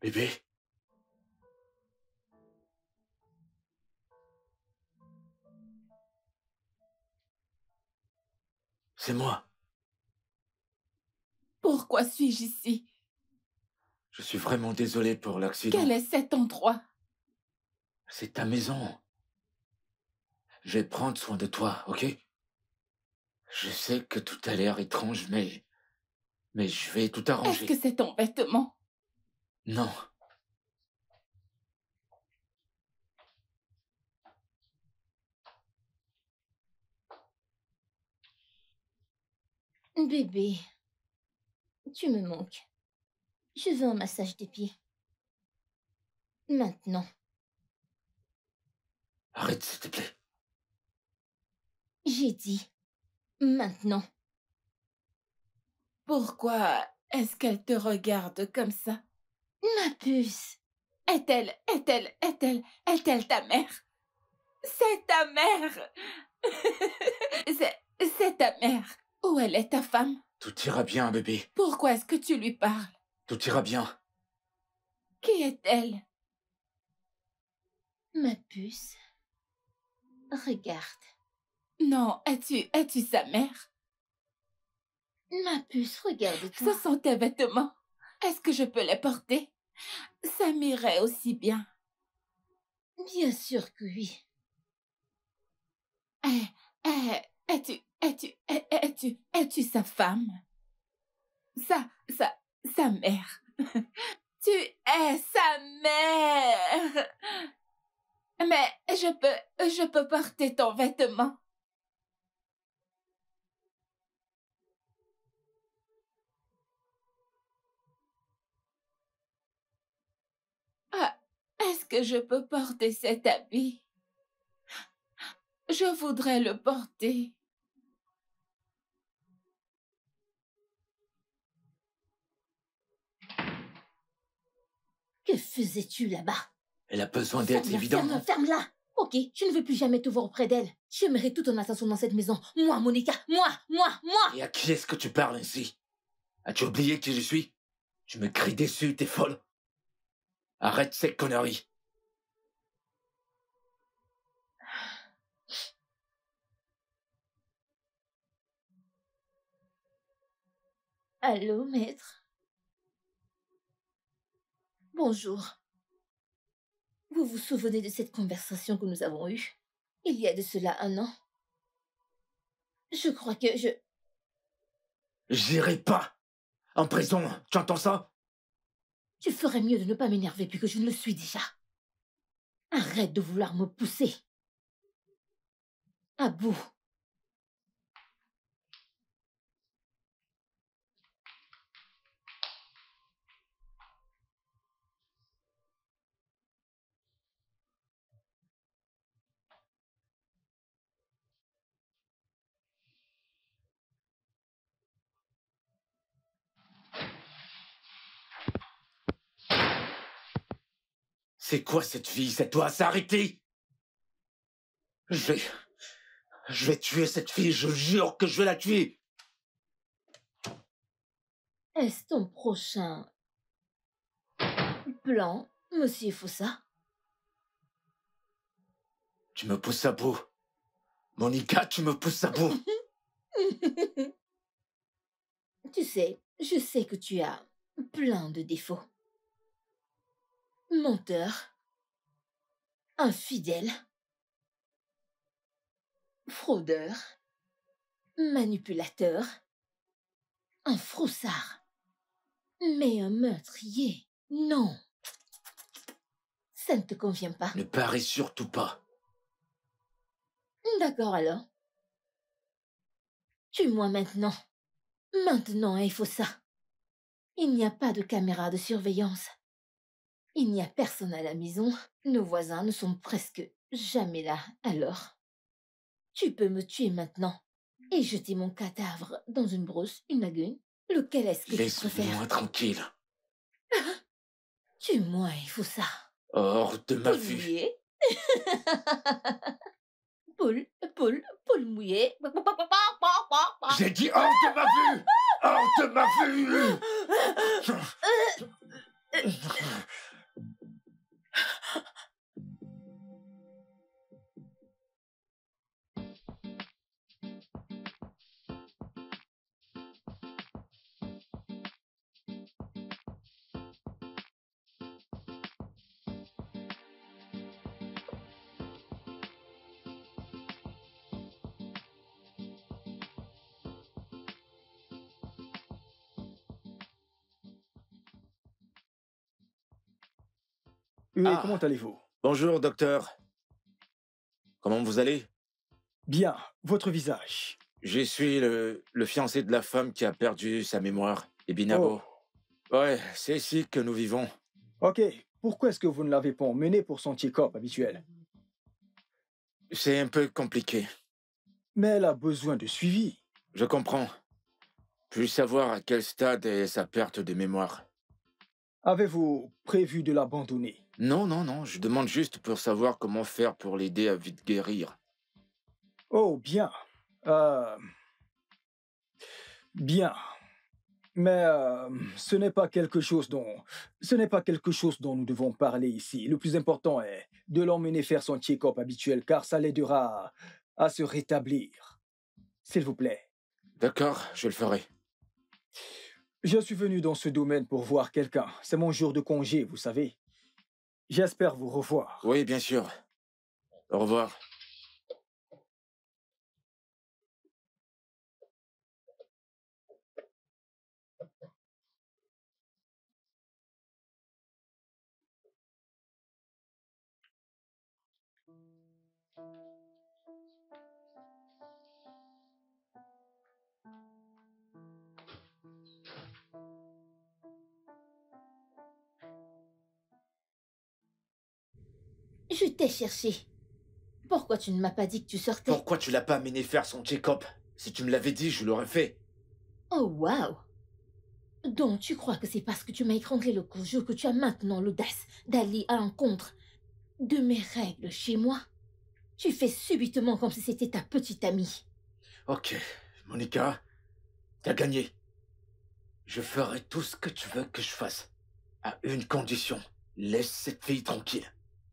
Bébé? C'est moi. Pourquoi suis-je ici? Je suis vraiment désolé pour l'accident. Quel est cet endroit? C'est ta maison. Je vais prendre soin de toi, ok? Je sais que tout a l'air étrange, mais je vais tout Est-ce arranger. que c'est ton vêtement? Non. Bébé, tu me manques. Je veux un massage des pieds. Maintenant. Arrête, s'il te plaît. J'ai dit maintenant. Pourquoi est-ce qu'elle te regarde comme ça? Ma puce. Est-elle ta mère? C'est ta mère! C'est ta mère. Où elle est ta femme? Tout ira bien, bébé. Pourquoi est-ce que tu lui parles? Tout ira bien. Qui est-elle? Ma puce. Regarde. Non, es-tu sa mère? Ma puce, Ce regarde-toi. sont tes vêtements. Est-ce que je peux les porter? Ça m'irait aussi bien. Bien sûr que oui. Es-tu sa femme? Sa mère. Tu es sa mère. Mais je peux porter ton vêtement. Ah, est-ce que je peux porter cet habit? Je voudrais le porter. Que faisais-tu là-bas? Elle a besoin d'aide, Ferme-la, évidemment. ferme-la. Ok, je ne veux plus jamais te voir auprès d'elle. J'aimerais toute ton attention dans cette maison. Moi, Monica, moi. Et à qui est-ce que tu parles ainsi? As-tu oublié qui je suis? Tu me cries dessus, t'es folle. Arrête ces conneries. Allô, maître? Bonjour. Vous vous souvenez de cette conversation que nous avons eue? Il y a de cela 1 an? Je crois que J'irai pas en prison, tu entends ça? tu ferais mieux de ne pas m'énerver plus que je ne le suis déjà. Arrête de vouloir me pousser. À bout. C'est quoi cette fille? Ça doit s'arrêter. Je vais tuer cette fille, je jure que je vais la tuer. Est-ce ton prochain plan, monsieur Fossa? Tu me pousses à bout. Monica, tu me pousses à bout. Tu sais, je sais que tu as plein de défauts. Menteur, infidèle, fraudeur, manipulateur, un froussard. Mais un meurtrier, non. Ça ne te convient pas. Ne parie surtout pas. D'accord alors. Tue-moi maintenant. Maintenant, il faut ça. Il n'y a pas de caméra de surveillance. Il n'y a personne à la maison. Nos voisins ne sont presque jamais là. Alors, tu peux me tuer maintenant et jeter mon cadavre dans une brousse, une lagune. Lequel est-ce que tu préfères? Laisse-moi tranquille. Tue-moi, il faut ça. Hors de ma Poule vue. mouillée. Poule mouillée. J'ai dit hors de ma vue. Hors de ma vue. Oui, Ah. comment allez-vous? Bonjour, docteur. Comment vous allez? Bien, votre visage. Je suis le fiancé de la femme qui a perdu sa mémoire, Ebinabo. Ouais, c'est ici que nous vivons. Ok, pourquoi est-ce que vous ne l'avez pas emmené pour son check-up habituel? C'est un peu compliqué. Mais elle a besoin de suivi. Je comprends. Puis-je savoir à quel stade est sa perte de mémoire? Avez-vous prévu de l'abandonner? Non, non, non. Je demande juste pour savoir comment faire pour l'aider à vite guérir. Oh, bien. Bien. Mais ce n'est pas quelque chose dont nous devons parler ici. Le plus important est de l'emmener faire son check-up habituel, car ça l'aidera à se rétablir. S'il vous plaît. D'accord, je le ferai. Je suis venu dans ce domaine pour voir quelqu'un. C'est mon jour de congé, vous savez. J'espère vous revoir. Oui, bien sûr. Au revoir. Je t'ai cherché. Pourquoi tu ne m'as pas dit que tu sortais? Pourquoi tu l'as pas amené faire son check-up? Si tu me l'avais dit, je l'aurais fait. Oh, waouh! Donc, tu crois que c'est parce que tu m'as étranglé le cou que tu as maintenant l'audace d'aller à l'encontre de mes règles chez moi? Tu fais subitement comme si c'était ta petite amie. Ok, Monica, t'as gagné. Je ferai tout ce que tu veux que je fasse. À une condition. Laisse cette fille tranquille.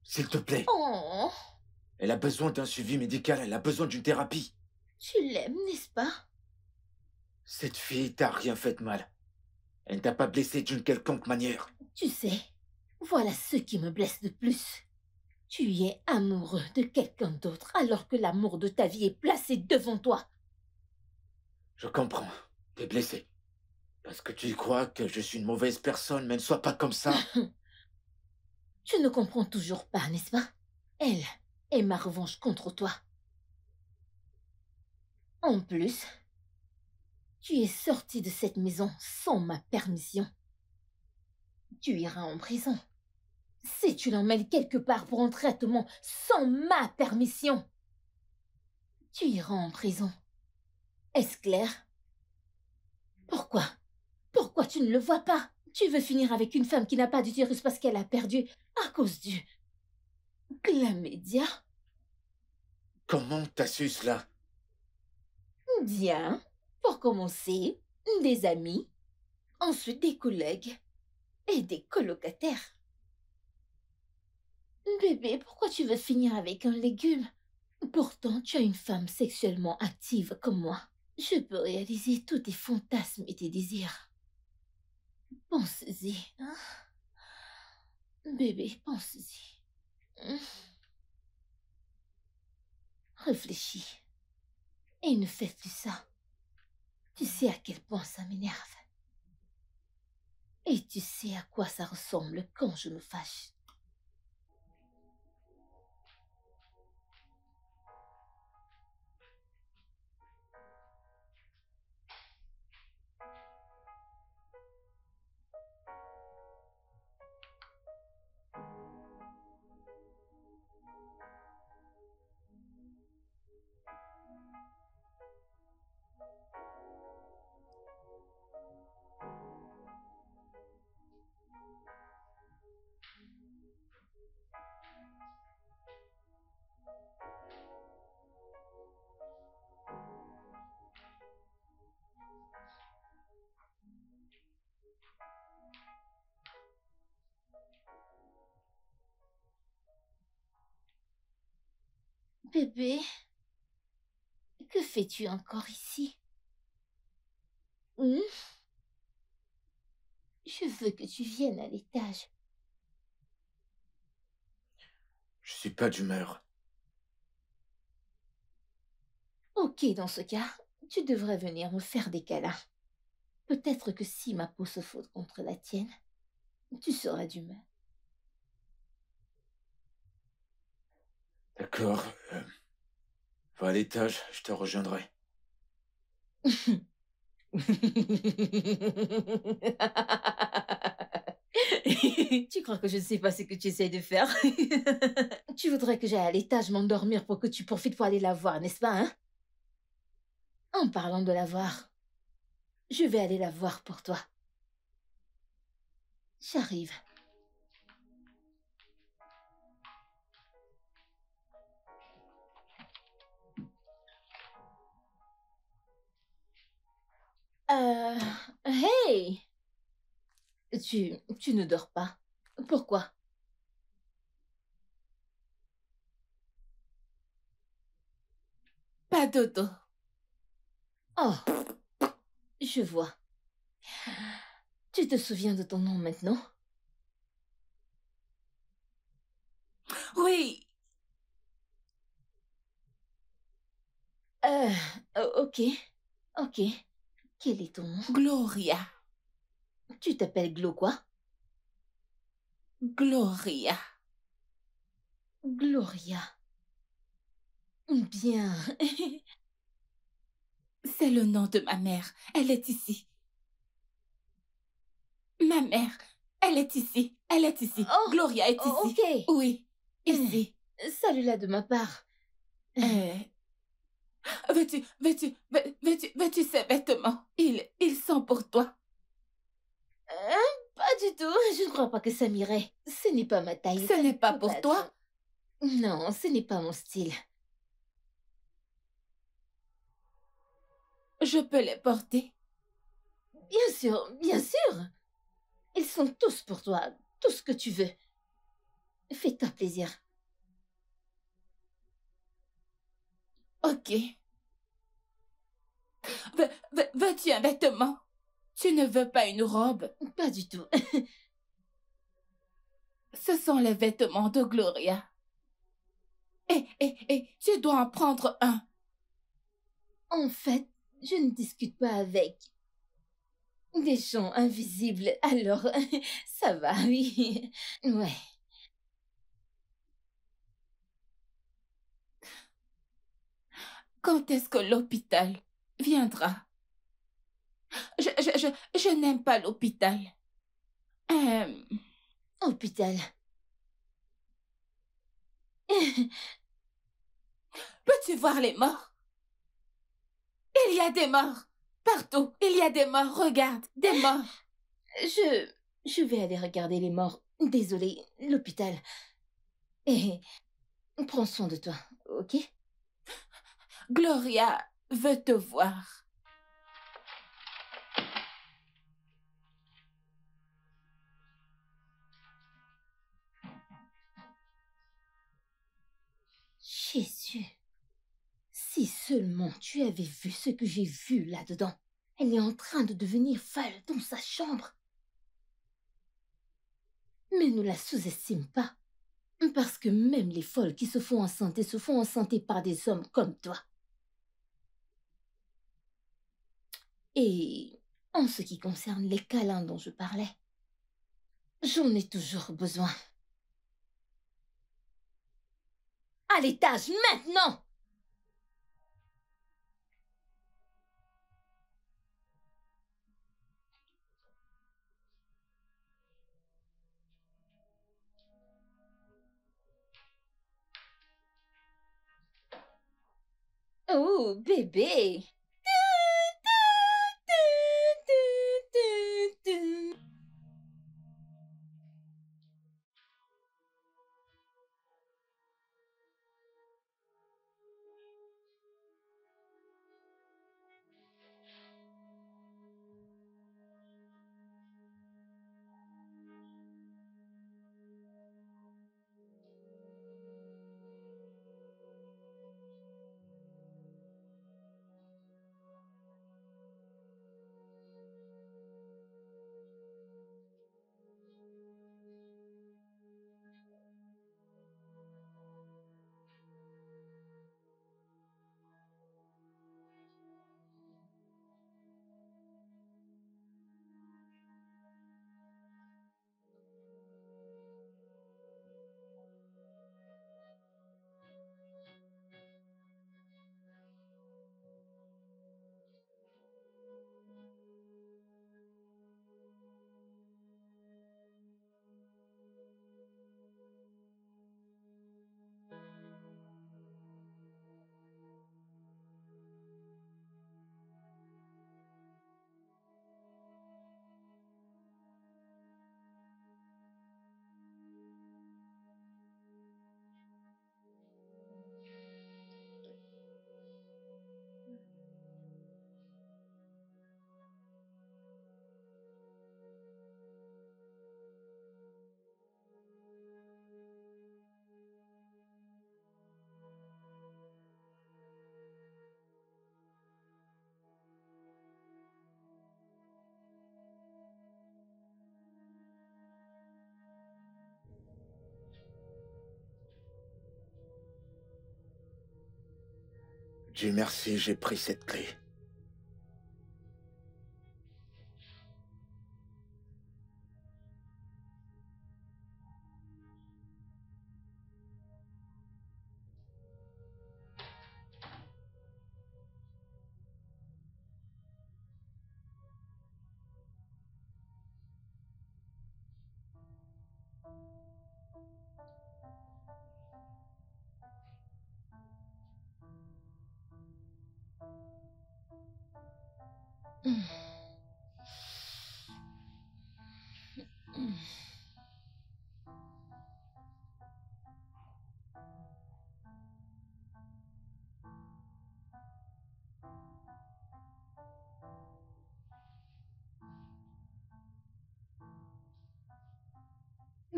S'il te plaît. Oh, Elle a besoin d'un suivi médical, elle a besoin d'une thérapie. tu l'aimes, n'est-ce pas? Cette fille t'a rien fait de mal. Elle ne t'a pas blessé d'une quelconque manière. Tu sais, voilà ce qui me blesse de plus. Tu es amoureux de quelqu'un d'autre alors que l'amour de ta vie est placé devant toi. Je comprends. T'es blessé. Parce que tu crois que je suis une mauvaise personne, mais ne sois pas comme ça. Tu ne comprends toujours pas, n'est-ce pas? Elle est ma revanche contre toi. En plus, tu es sorti de cette maison sans ma permission. Tu iras en prison. Si tu l'emmènes quelque part pour un traitement sans ma permission, tu iras en prison. Est-ce clair? Pourquoi? Pourquoi tu ne le vois pas? Tu veux finir avec une femme qui n'a pas d'utérus parce qu'elle a perdu à cause du chlamydia? Comment t'as su cela? Bien. Pour commencer, des amis. ensuite des collègues et des colocataires. Bébé, pourquoi tu veux finir avec un légume? Pourtant, tu as une femme sexuellement active comme moi. Je peux réaliser tous tes fantasmes et tes désirs. Pense-y, hein? Bébé, pense-y. Réfléchis. Et ne fais plus ça. Tu sais à quel point ça m'énerve. Et tu sais à quoi ça ressemble quand je me fâche. Bébé, que fais-tu encore ici? Je veux que tu viennes à l'étage. Je suis pas d'humeur. Ok, dans ce cas, tu devrais venir me faire des câlins. Peut-être que si ma peau se frotte contre la tienne, tu seras d'humeur. D'accord. Va à l'étage, je te rejoindrai. Tu crois que je ne sais pas ce que tu essayes de faire? Tu voudrais que j'aille à l'étage m'endormir pour que tu profites pour aller la voir, n'est-ce pas, hein? En parlant de la voir, je vais aller la voir pour toi. J'arrive. Hey! Tu ne dors pas. Pourquoi? Pas dodo. Oh, je vois. Tu te souviens de ton nom maintenant? Oui, Ok. Ok. Quel est ton nom? Gloria. Tu t'appelles Glo quoi? Gloria. Gloria. Bien. C'est le nom de ma mère. Elle est ici. Ma mère, elle est ici. Elle est ici. Oh, Gloria est ici. ok. Oui, ici. Salut-la de ma part. Veux-tu ces vêtements? Ils sont pour toi. Pas du tout. Je ne crois pas que ça m'irait. Ce n'est pas ma taille. Ce Ça n'est ne pas peut pour être. toi? Non, ce n'est pas mon style. Je peux les porter. Bien sûr, bien sûr. Ils sont tous pour toi. Tout ce que tu veux. Fais-toi plaisir. Ok. Veux-tu un vêtement? Tu ne veux pas une robe? Pas du tout. Ce sont les vêtements de Gloria. Tu dois en prendre un. En fait, je ne discute pas avec des gens invisibles, alors ça va, oui. Ouais. Quand est-ce que l'hôpital viendra? Je n'aime pas l'hôpital. Hôpital. Peux-tu voir les morts? Il y a des morts. Partout, il y a des morts. Regarde, des morts. Je vais aller regarder les morts. Désolée, l'hôpital. Et prends soin de toi, ok? Gloria veut te voir. Jésus, si seulement tu avais vu ce que j'ai vu là-dedans. Elle est en train de devenir folle dans sa chambre. Mais ne la sous-estime pas. Parce que même les folles qui se font enchanter par des hommes comme toi. Et en ce qui concerne les câlins dont je parlais, j'en ai toujours besoin. À l'étage, maintenant! Oh, bébé! Dieu merci, j'ai pris cette clé.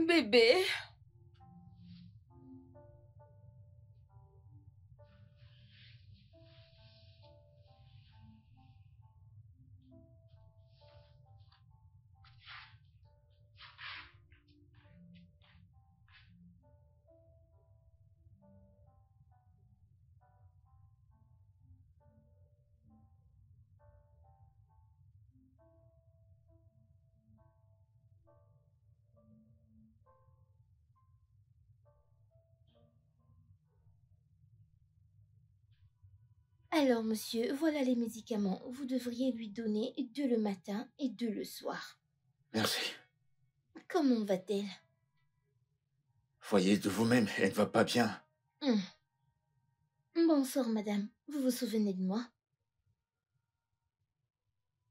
Bébé. Alors, monsieur, voilà les médicaments. Vous devriez lui donner 2 le matin et 2 le soir. Merci. Comment va-t-elle? Voyez de vous-même, elle ne va pas bien. Bonsoir, madame. Vous vous souvenez de moi?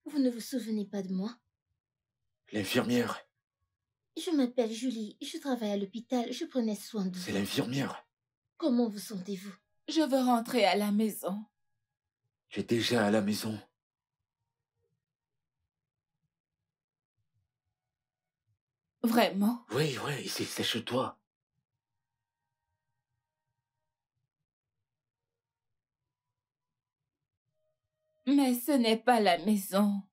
Vous ne vous souvenez pas de moi? L'infirmière. Je m'appelle Julie. Je travaille à l'hôpital. Je prenais soin de C'est vous. l'infirmière. Comment vous sentez-vous? Je veux rentrer à la maison. Tu es déjà à la maison. Vraiment? Oui, ici, c'est chez toi. Mais ce n'est pas la maison.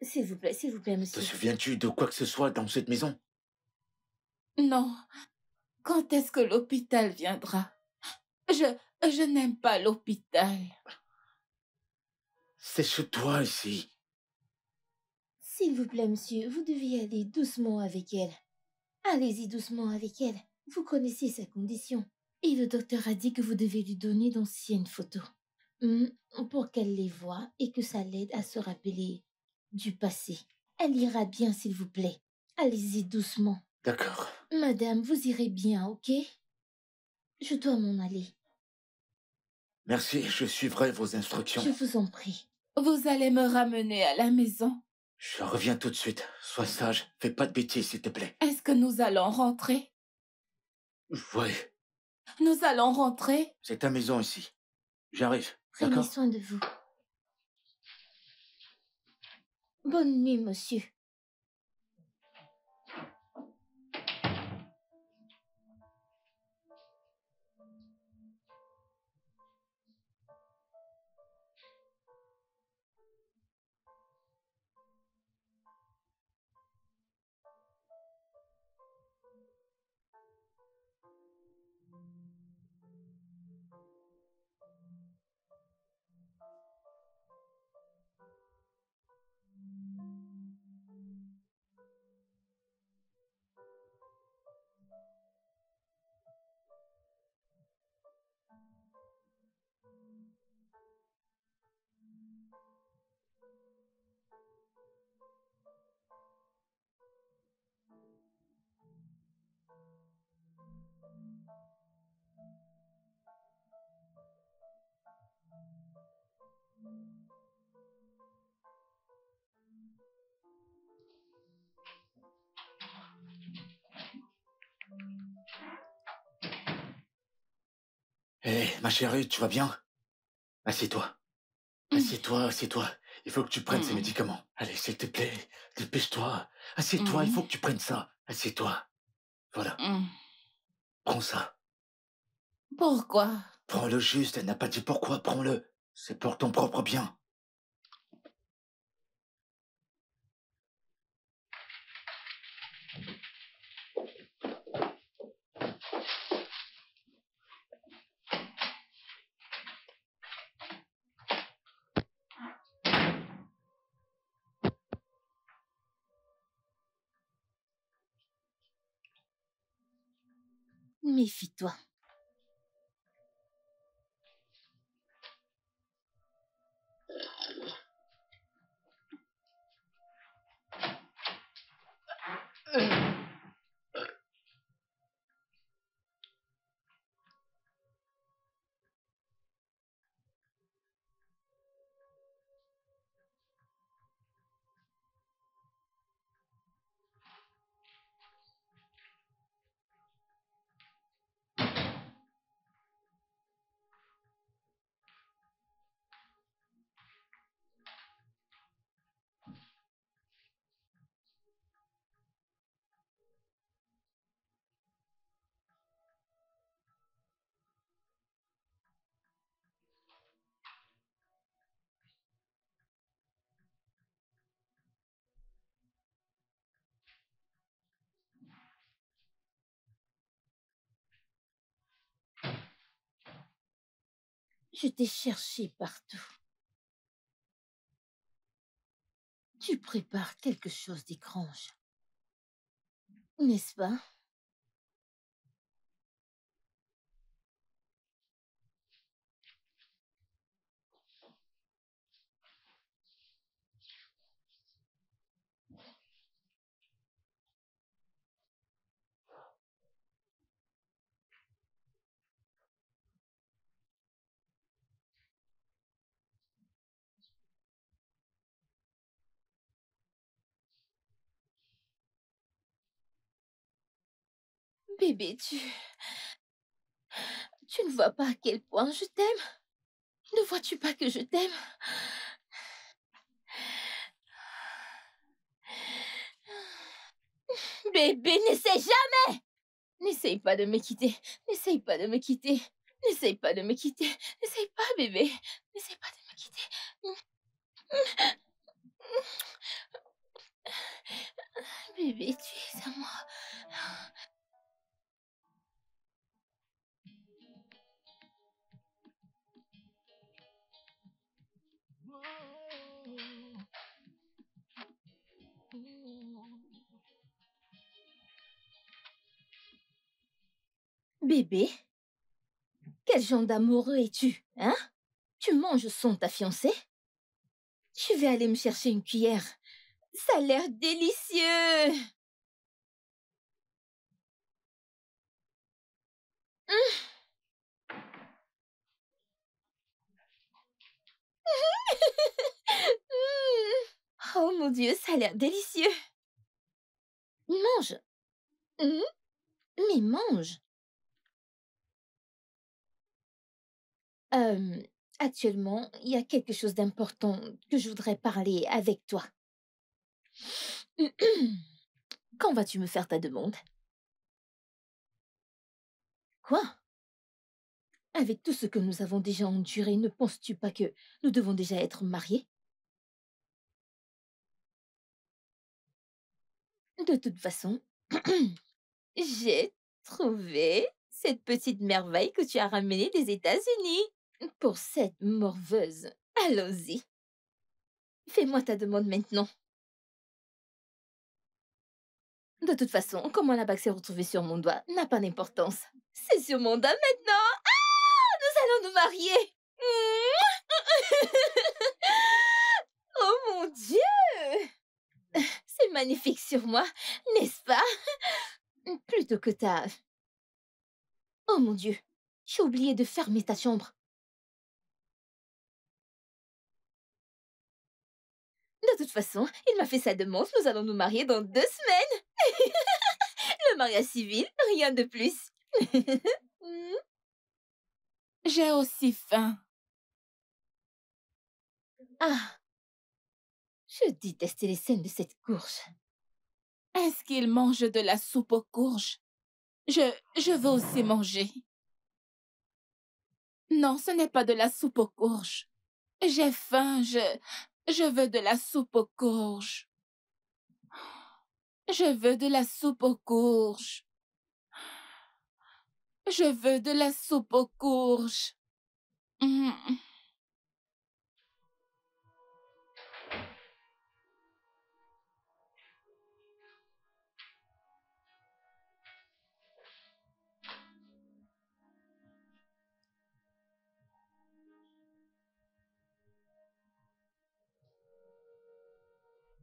S'il vous plaît, Te monsieur. souviens-tu de quoi que ce soit dans cette maison? Non. Quand est-ce que l'hôpital viendra? Je n'aime pas l'hôpital. C'est chez toi ici. S'il vous plaît, monsieur, vous deviez aller doucement avec elle. Allez-y doucement avec elle. Vous connaissez sa condition. Et le docteur a dit que vous devez lui donner d'anciennes photos. Pour qu'elle les voie et que ça l'aide à se rappeler du passé. Elle ira bien, s'il vous plaît. Allez-y doucement. D'accord. Madame, vous irez bien, ok? Je dois m'en aller. Merci, je suivrai vos instructions. Je vous en prie. Vous allez me ramener à la maison. Je reviens tout de suite. Sois sage, fais pas de bêtises, s'il te plaît. Est-ce que nous allons rentrer? Oui, Nous allons rentrer? c'est ta maison ici. J'arrive, Prenez d'accord? soin de vous. Bonne nuit, monsieur. Hé, ma chérie, tu vas bien? Assieds-toi. Assieds-toi, assieds-toi. Il faut que tu prennes ces médicaments. Allez, s'il te plaît, dépêche-toi. Assieds-toi, il faut que tu prennes ça. Assieds-toi. Voilà, prends ça. Pourquoi? Prends-le juste, elle n'a pas dit pourquoi, prends-le. C'est pour ton propre bien. Méfie-toi. Je t'ai cherché partout. Tu prépares quelque chose d'étrange. N'est-ce pas? Bébé, tu ne vois pas à quel point je t'aime? Ne vois-tu pas que je t'aime? Bébé, n'essaie jamais! N'essaye pas de me quitter. N'essaye pas de me quitter. N'essaye pas de me quitter. N'essaye pas, bébé. N'essaye pas de me quitter. Bébé, tu es à moi. Bébé, quel genre d'amoureux es-tu, hein? Tu manges sans ta fiancée? Je vais aller me chercher une cuillère. Ça a l'air délicieux. Oh mon Dieu, ça a l'air délicieux. Mange. Hum, Mais mange. Euh, Actuellement, il y a quelque chose d'important que je voudrais parler avec toi. Quand vas-tu me faire ta demande? Quoi? Avec tout ce que nous avons déjà enduré, ne penses-tu pas que nous devons déjà être mariés? De toute façon, j'ai trouvé cette petite merveille que tu as ramenée des États-Unis. Pour cette morveuse, allons-y. Fais-moi ta demande maintenant. De toute façon, comment la bague s'est retrouvée sur mon doigt n'a pas d'importance. C'est sur mon doigt maintenant. Ah, nous allons nous marier. Oh mon Dieu! C'est magnifique sur moi, n'est-ce pas? Plutôt que ta... Oh mon Dieu, j'ai oublié de fermer ta chambre. De toute façon, il m'a fait sa demande, nous allons nous marier dans 2 semaines. Le mariage civil, rien de plus. J'ai aussi faim. Ah, je détestais les scènes de cette courge. Est-ce qu'il mange de la soupe aux courges? Je veux aussi manger. Non, ce n'est pas de la soupe aux courges. J'ai faim, je veux de la soupe aux courges. Je veux de la soupe aux courges. Je veux de la soupe aux courges. Mm.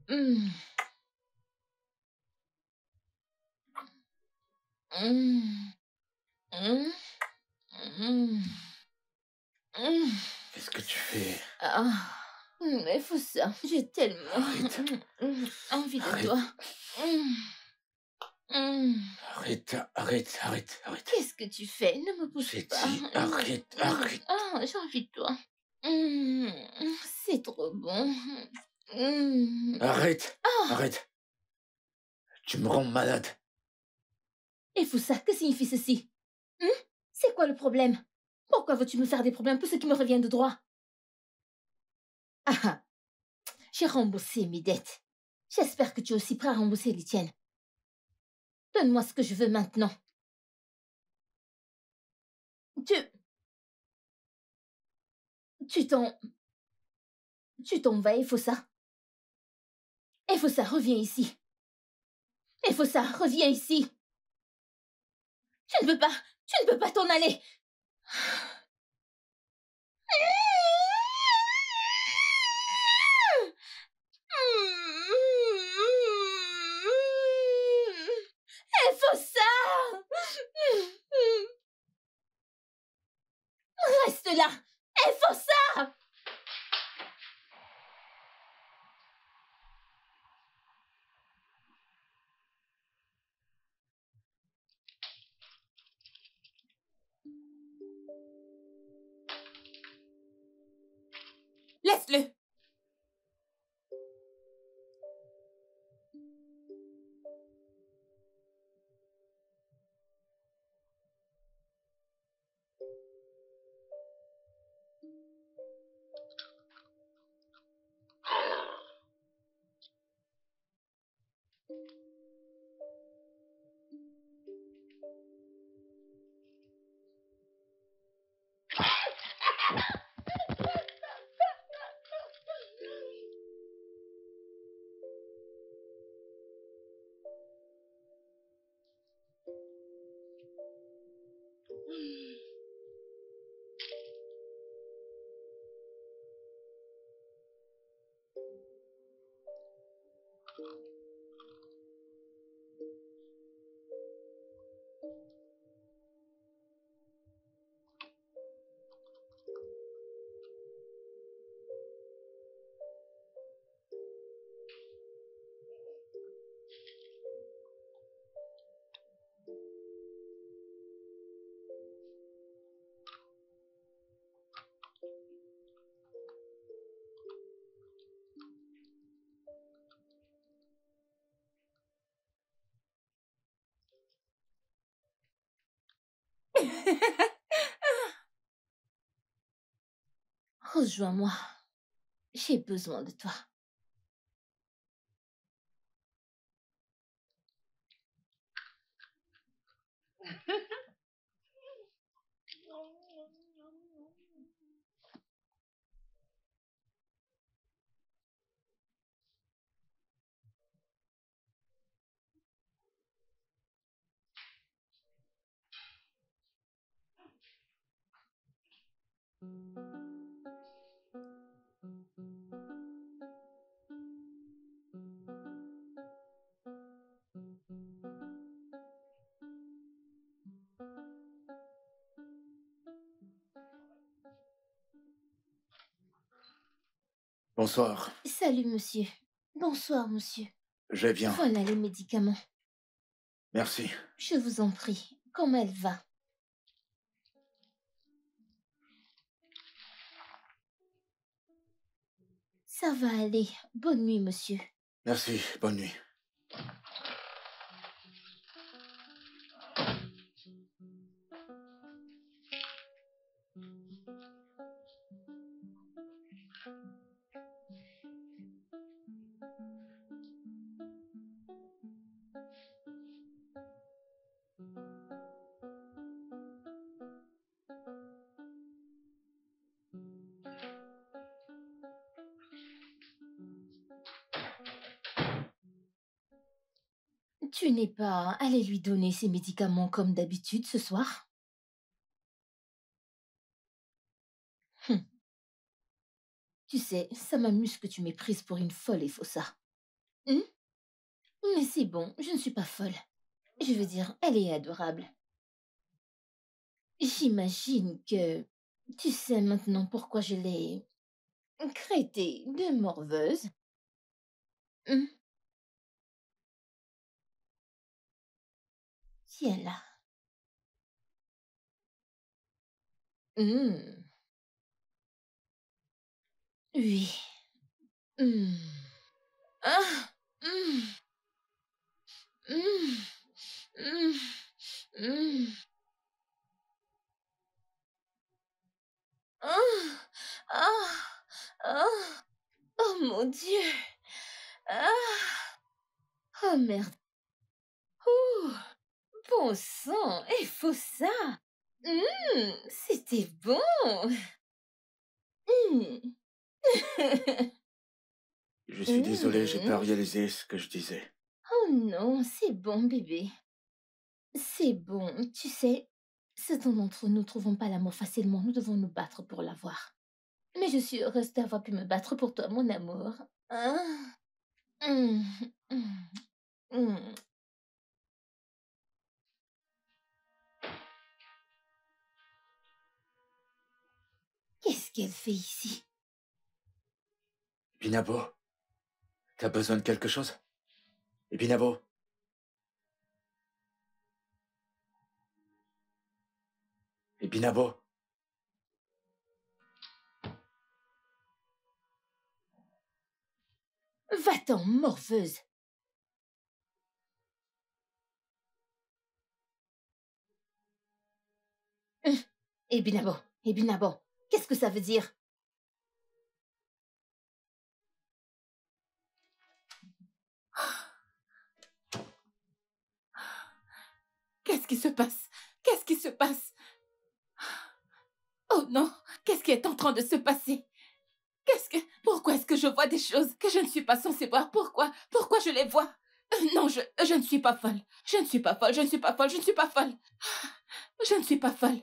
Mm. Mm. Mm. Mm. Mm. Qu'est-ce que tu fais? Ah, mais faut ça. J'ai tellement Arrête. envie de Arrête. toi. Arrête. Qu'est-ce que tu fais? Ne me pousse J'ai pas. dit arrête. Ah, j'ai envie de toi. C'est trop bon. Arrête. Tu me rends malade. Et Foussa, que signifie ceci? C'est quoi le problème? Pourquoi veux-tu me faire des problèmes pour ce qui me revient de droit? Ah, j'ai remboursé mes dettes. J'espère que tu es aussi prêt à rembourser les tiennes. Donne-moi ce que je veux maintenant. Tu t'en vas, Effossa. Effossa, reviens ici. Effossa, reviens ici. Tu ne peux pas t'en aller. Effossa! Reste là. Effossa! Laisse-le. Rejoins-moi. J'ai besoin de toi. Bonsoir. Salut, monsieur. Bonsoir, monsieur. Je viens. Voilà les médicaments. Merci. Je vous en prie. Comment elle va? Ça va aller. Bonne nuit, monsieur. Merci. Bonne nuit. Tu n'es pas allé lui donner ses médicaments comme d'habitude ce soir? Tu sais, ça m'amuse que tu m'aies prise pour une folle et faussa. Mais c'est bon, je ne suis pas folle. Je veux dire, elle est adorable. J'imagine que tu sais maintenant pourquoi je l'ai traitée de morveuse. Tiens là. Oui. Ah. Oh mon Dieu. Oh merde. Bon sang, il faut ça. C'était bon. Je suis désolé, j'ai pas réalisé ce que je disais. Oh non, c'est bon, bébé. C'est bon, tu sais, certains d'entre nous ne trouvons pas l'amour facilement, nous devons nous battre pour l'avoir. Mais je suis heureuse d'avoir pu me battre pour toi, mon amour. Qu'est-ce qu'elle fait ici? Binabo, t'as besoin de quelque chose? Binabo? Binabo? Va-t'en, morveuse. Binabo, qu'est-ce que ça veut dire? Qu'est-ce qui se passe? Qu'est-ce qui se passe? Oh non, qu'est-ce qui est en train de se passer? Pourquoi est-ce que je vois des choses que je ne suis pas censée voir? Pourquoi je les vois? Non, je ne suis pas folle. Je ne suis pas folle, je ne suis pas folle, je ne suis pas folle. Je ne suis pas folle.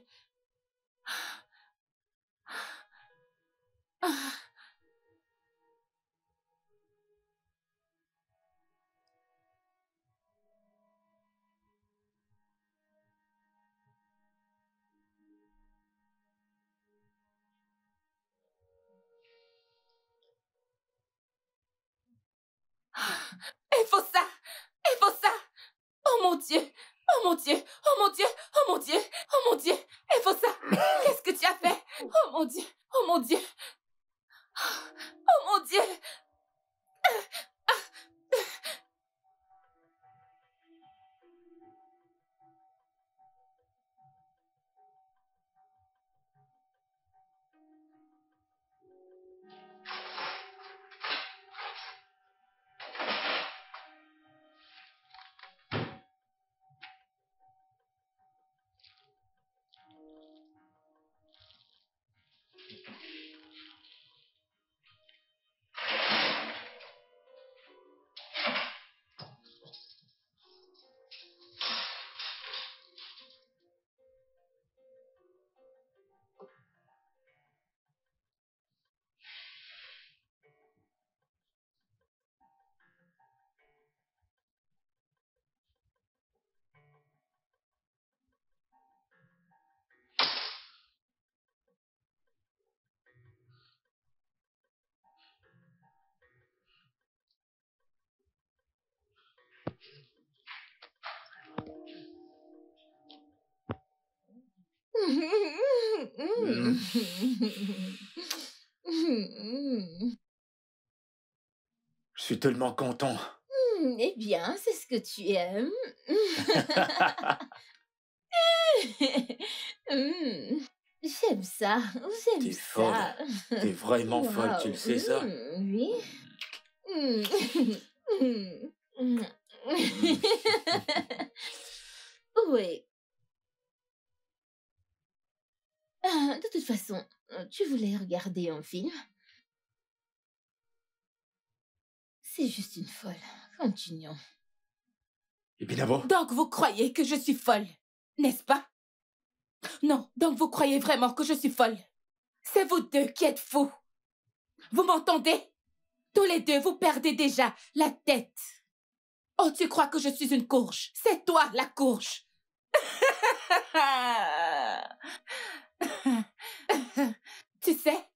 Il faut ça! Il faut ça! Oh mon Dieu! Oh mon Dieu! Oh mon Dieu! Oh mon Dieu! Oh mon Dieu! Il faut ça! Qu'est-ce que tu as fait? Oh mon Dieu! Oh mon Dieu! Oh mon Dieu! Je suis tellement content. Eh bien, c'est ce que tu aimes. J'aime ça, j'aime T'es folle. ça. T'es vraiment folle, tu le sais ça? Oui. Oui. De toute façon, tu voulais regarder un film? C'est juste une folle. Continuons. Ibinabo? Donc vous croyez que je suis folle, n'est-ce pas? Non, donc vous croyez vraiment que je suis folle? C'est vous deux qui êtes fous. Vous m'entendez? Tous les deux, vous perdez déjà la tête. Oh, tu crois que je suis une courge? C'est toi, la courge. Tu sais,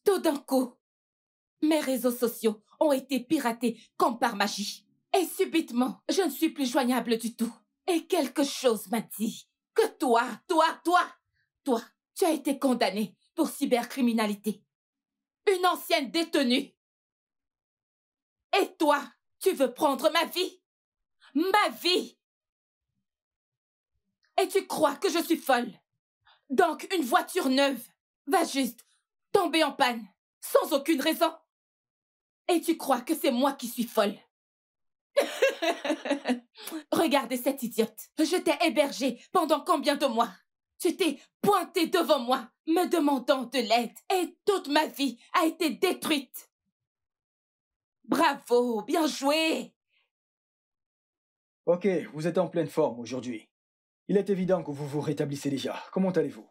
tout d'un coup, mes réseaux sociaux ont été piratés comme par magie. Et subitement, je ne suis plus joignable du tout. Et quelque chose m'a dit que toi, tu as été condamné pour cybercriminalité. Une ancienne détenue. Et toi, tu veux prendre ma vie? Ma vie! Et tu crois que je suis folle? Donc une voiture neuve va juste tomber en panne, sans aucune raison. Et tu crois que c'est moi qui suis folle? Regardez cette idiote. Je t'ai hébergée pendant combien de mois? Tu t'es pointée devant moi, me demandant de l'aide. Et toute ma vie a été détruite. Bravo, bien joué. Ok, vous êtes en pleine forme aujourd'hui. Il est évident que vous vous rétablissez déjà. Comment allez-vous?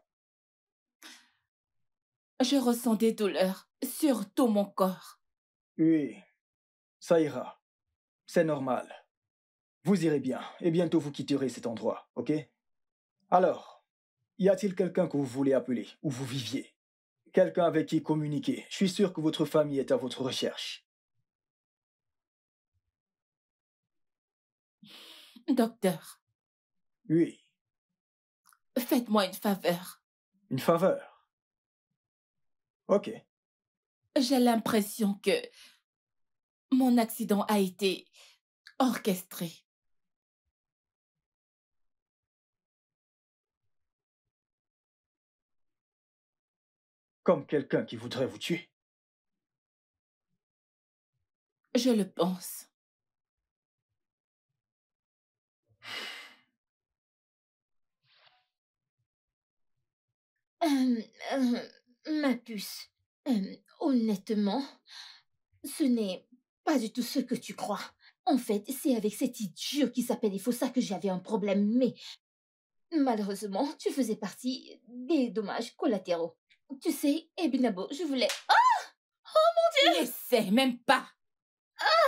Je ressens des douleurs sur tout mon corps. Oui, ça ira. C'est normal. Vous irez bien, et bientôt vous quitterez cet endroit, ok? Alors, y a-t-il quelqu'un que vous voulez appeler, où vous viviez? Quelqu'un avec qui communiquer? Je suis sûr que votre famille est à votre recherche. Docteur, Oui, faites-moi une faveur. une faveur. Ok, J'ai l'impression que mon accident a été orchestré. comme quelqu'un qui voudrait vous tuer. Je le pense. Ma puce, honnêtement, ce n'est pas du tout ce que tu crois. En fait, c'est avec cet idiot qui s'appelle Ifosa que j'avais un problème, mais malheureusement, tu faisais partie des dommages collatéraux. Tu sais, Ebinabo, je voulais... N'essaie même pas.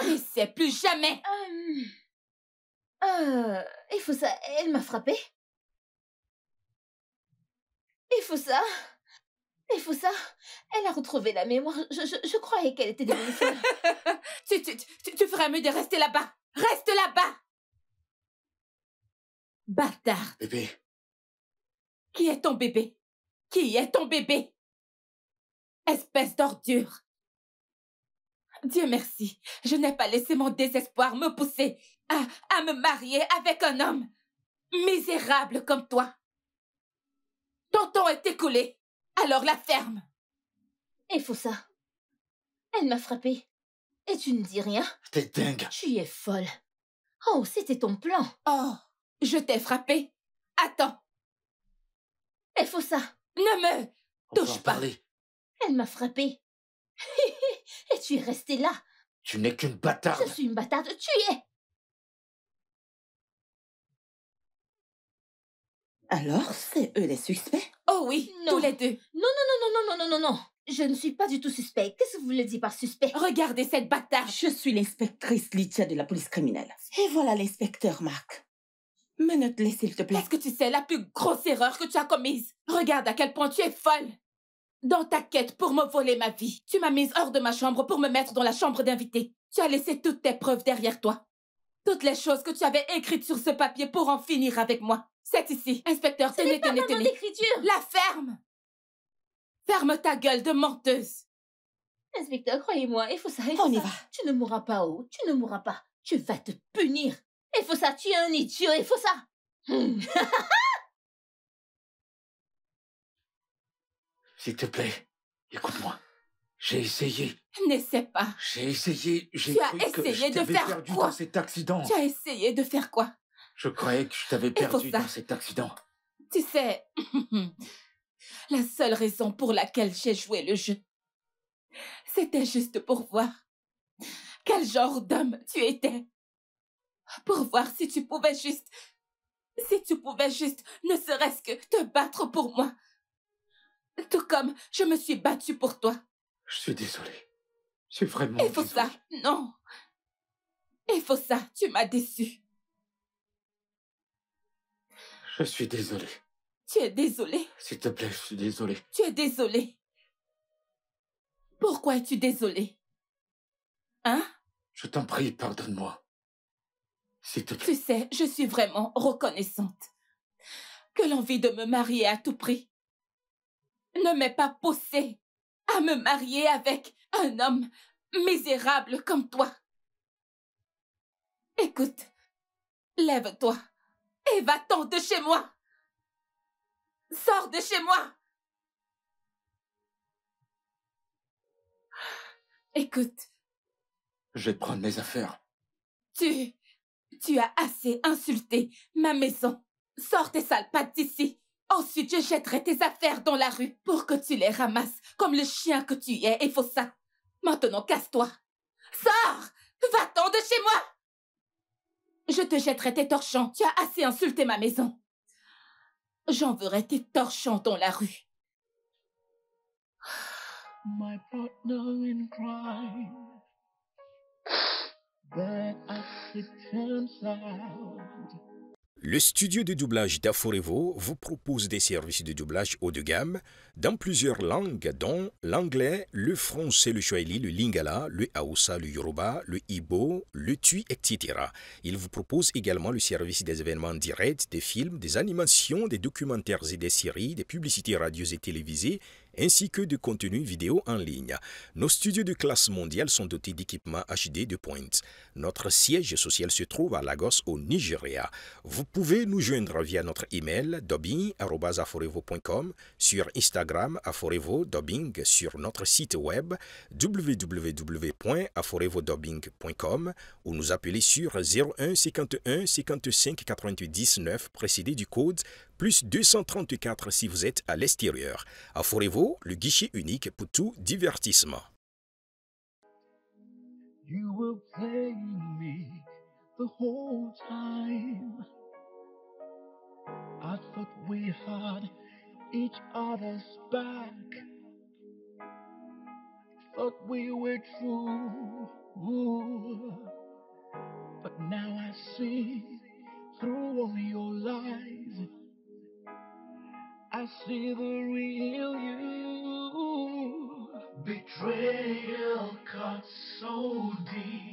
N'essaie plus jamais. Ifosa, elle m'a frappée. Ifosa, elle a retrouvé la mémoire. Je croyais qu'elle était devenue folle. Tu ferais mieux de rester là-bas. Reste là-bas. Bâtard. Bébé, Qui est ton bébé? Qui est ton bébé? Espèce d'ordure. Dieu merci, je n'ai pas laissé mon désespoir me pousser à me marier avec un homme misérable comme toi. Ton temps est écoulé, alors la ferme. Ifosa, elle m'a frappée. Et tu ne dis rien? t'es dingue. Tu es folle. Oh, c'était ton plan. Oh, je t'ai frappé. Attends, Ifosa, ne me On peut en touche pas. parler. elle m'a frappée. Et tu es restée là. Tu n'es qu'une bâtarde. Je suis une bâtarde, tu es. Alors, c'est eux les suspects? Oh oui, Non. tous les deux. Non. Je ne suis pas du tout suspect. Qu'est-ce que vous voulez dire par suspect? Regardez cette bâtarde. Je suis l'inspectrice Lydia de la police criminelle. Et voilà l'inspecteur Marc. Menote-les, s'il te plaît. Est-ce que tu sais la plus grosse erreur que tu as commise? Regarde à quel point tu es folle. Dans ta quête pour me voler ma vie, tu m'as mise hors de ma chambre pour me mettre dans la chambre d'invité. Tu as laissé toutes tes preuves derrière toi. Toutes les choses que tu avais écrites sur ce papier pour en finir avec moi. C'est ici. Inspecteur, tenez. d'écriture. La ferme. Ferme ta gueule de menteuse. Inspecteur, croyez-moi, il faut ça. On y va. Tu ne mourras pas, oh. Tu ne mourras pas. Tu vas te punir. Il faut ça. Tu es un idiot. Il faut ça. S'il te plaît, écoute-moi. J'ai essayé. N'essaie pas. J'ai essayé. J'ai Tu as cru que essayé je de t'avais faire perdu quoi? dans cet accident. Tu as essayé de faire quoi? Je croyais que je t'avais perdu dans cet accident. Tu sais, la seule raison pour laquelle j'ai joué le jeu, c'était juste pour voir quel genre d'homme tu étais. Pour voir si tu pouvais juste ne serait-ce que te battre pour moi. Tout comme je me suis battue pour toi. Je suis désolé. Je suis vraiment Il faut désolé. ça, non. Il faut ça, tu m'as déçu. Je suis désolé. Tu es désolé. S'il te plaît, je suis désolé. Tu es désolé. Pourquoi es-tu désolé? Hein? Je t'en prie, pardonne-moi. S'il te plaît. Tu sais, je suis vraiment reconnaissante que l'envie de me marier à tout prix ne m'ait pas poussée à me marier avec un homme misérable comme toi. Écoute, lève-toi et va-t'en de chez moi. Sors de chez moi. Écoute. Je vais prendre mes affaires. Tu as assez insulté ma maison. Sors tes sales pattes d'ici. Ensuite, je jetterai tes affaires dans la rue pour que tu les ramasses comme le chien que tu es, et faut ça. Maintenant, casse-toi. Sors! Va-t'en de chez moi! Je te jetterai tes torchons. Tu as assez insulté ma maison. J'enverrai tes torchons dans la rue. My partner in crime, that I sit inside. Le studio de doublage d'Aforevo vous propose des services de doublage haut de gamme dans plusieurs langues, dont l'anglais, le français, le swahili, le lingala, le hausa, le yoruba, le igbo, le tui, etc. Il vous propose également le service des événements directs, des films, des animations, des documentaires et des séries, des publicités radio et télévisées, ainsi que de contenus vidéo en ligne. Nos studios de classe mondiale sont dotés d'équipements HD de pointe. Notre siège social se trouve à Lagos, au Nigeria. Vous pouvez nous joindre via notre email dubbing@aforevo.com, sur Instagram Aforevo Dubbing, sur notre site web www.aforevodubbing.com ou nous appeler sur 01 51 55 90 9 précédé du code plus 234 si vous êtes à l'extérieur. Aforevo, le guichet unique pour tout divertissement. You were playing me the whole time. I thought we had each other's back. Thought we were true. But now I see through all your lies. I see the real you. Betrayal cut so deep.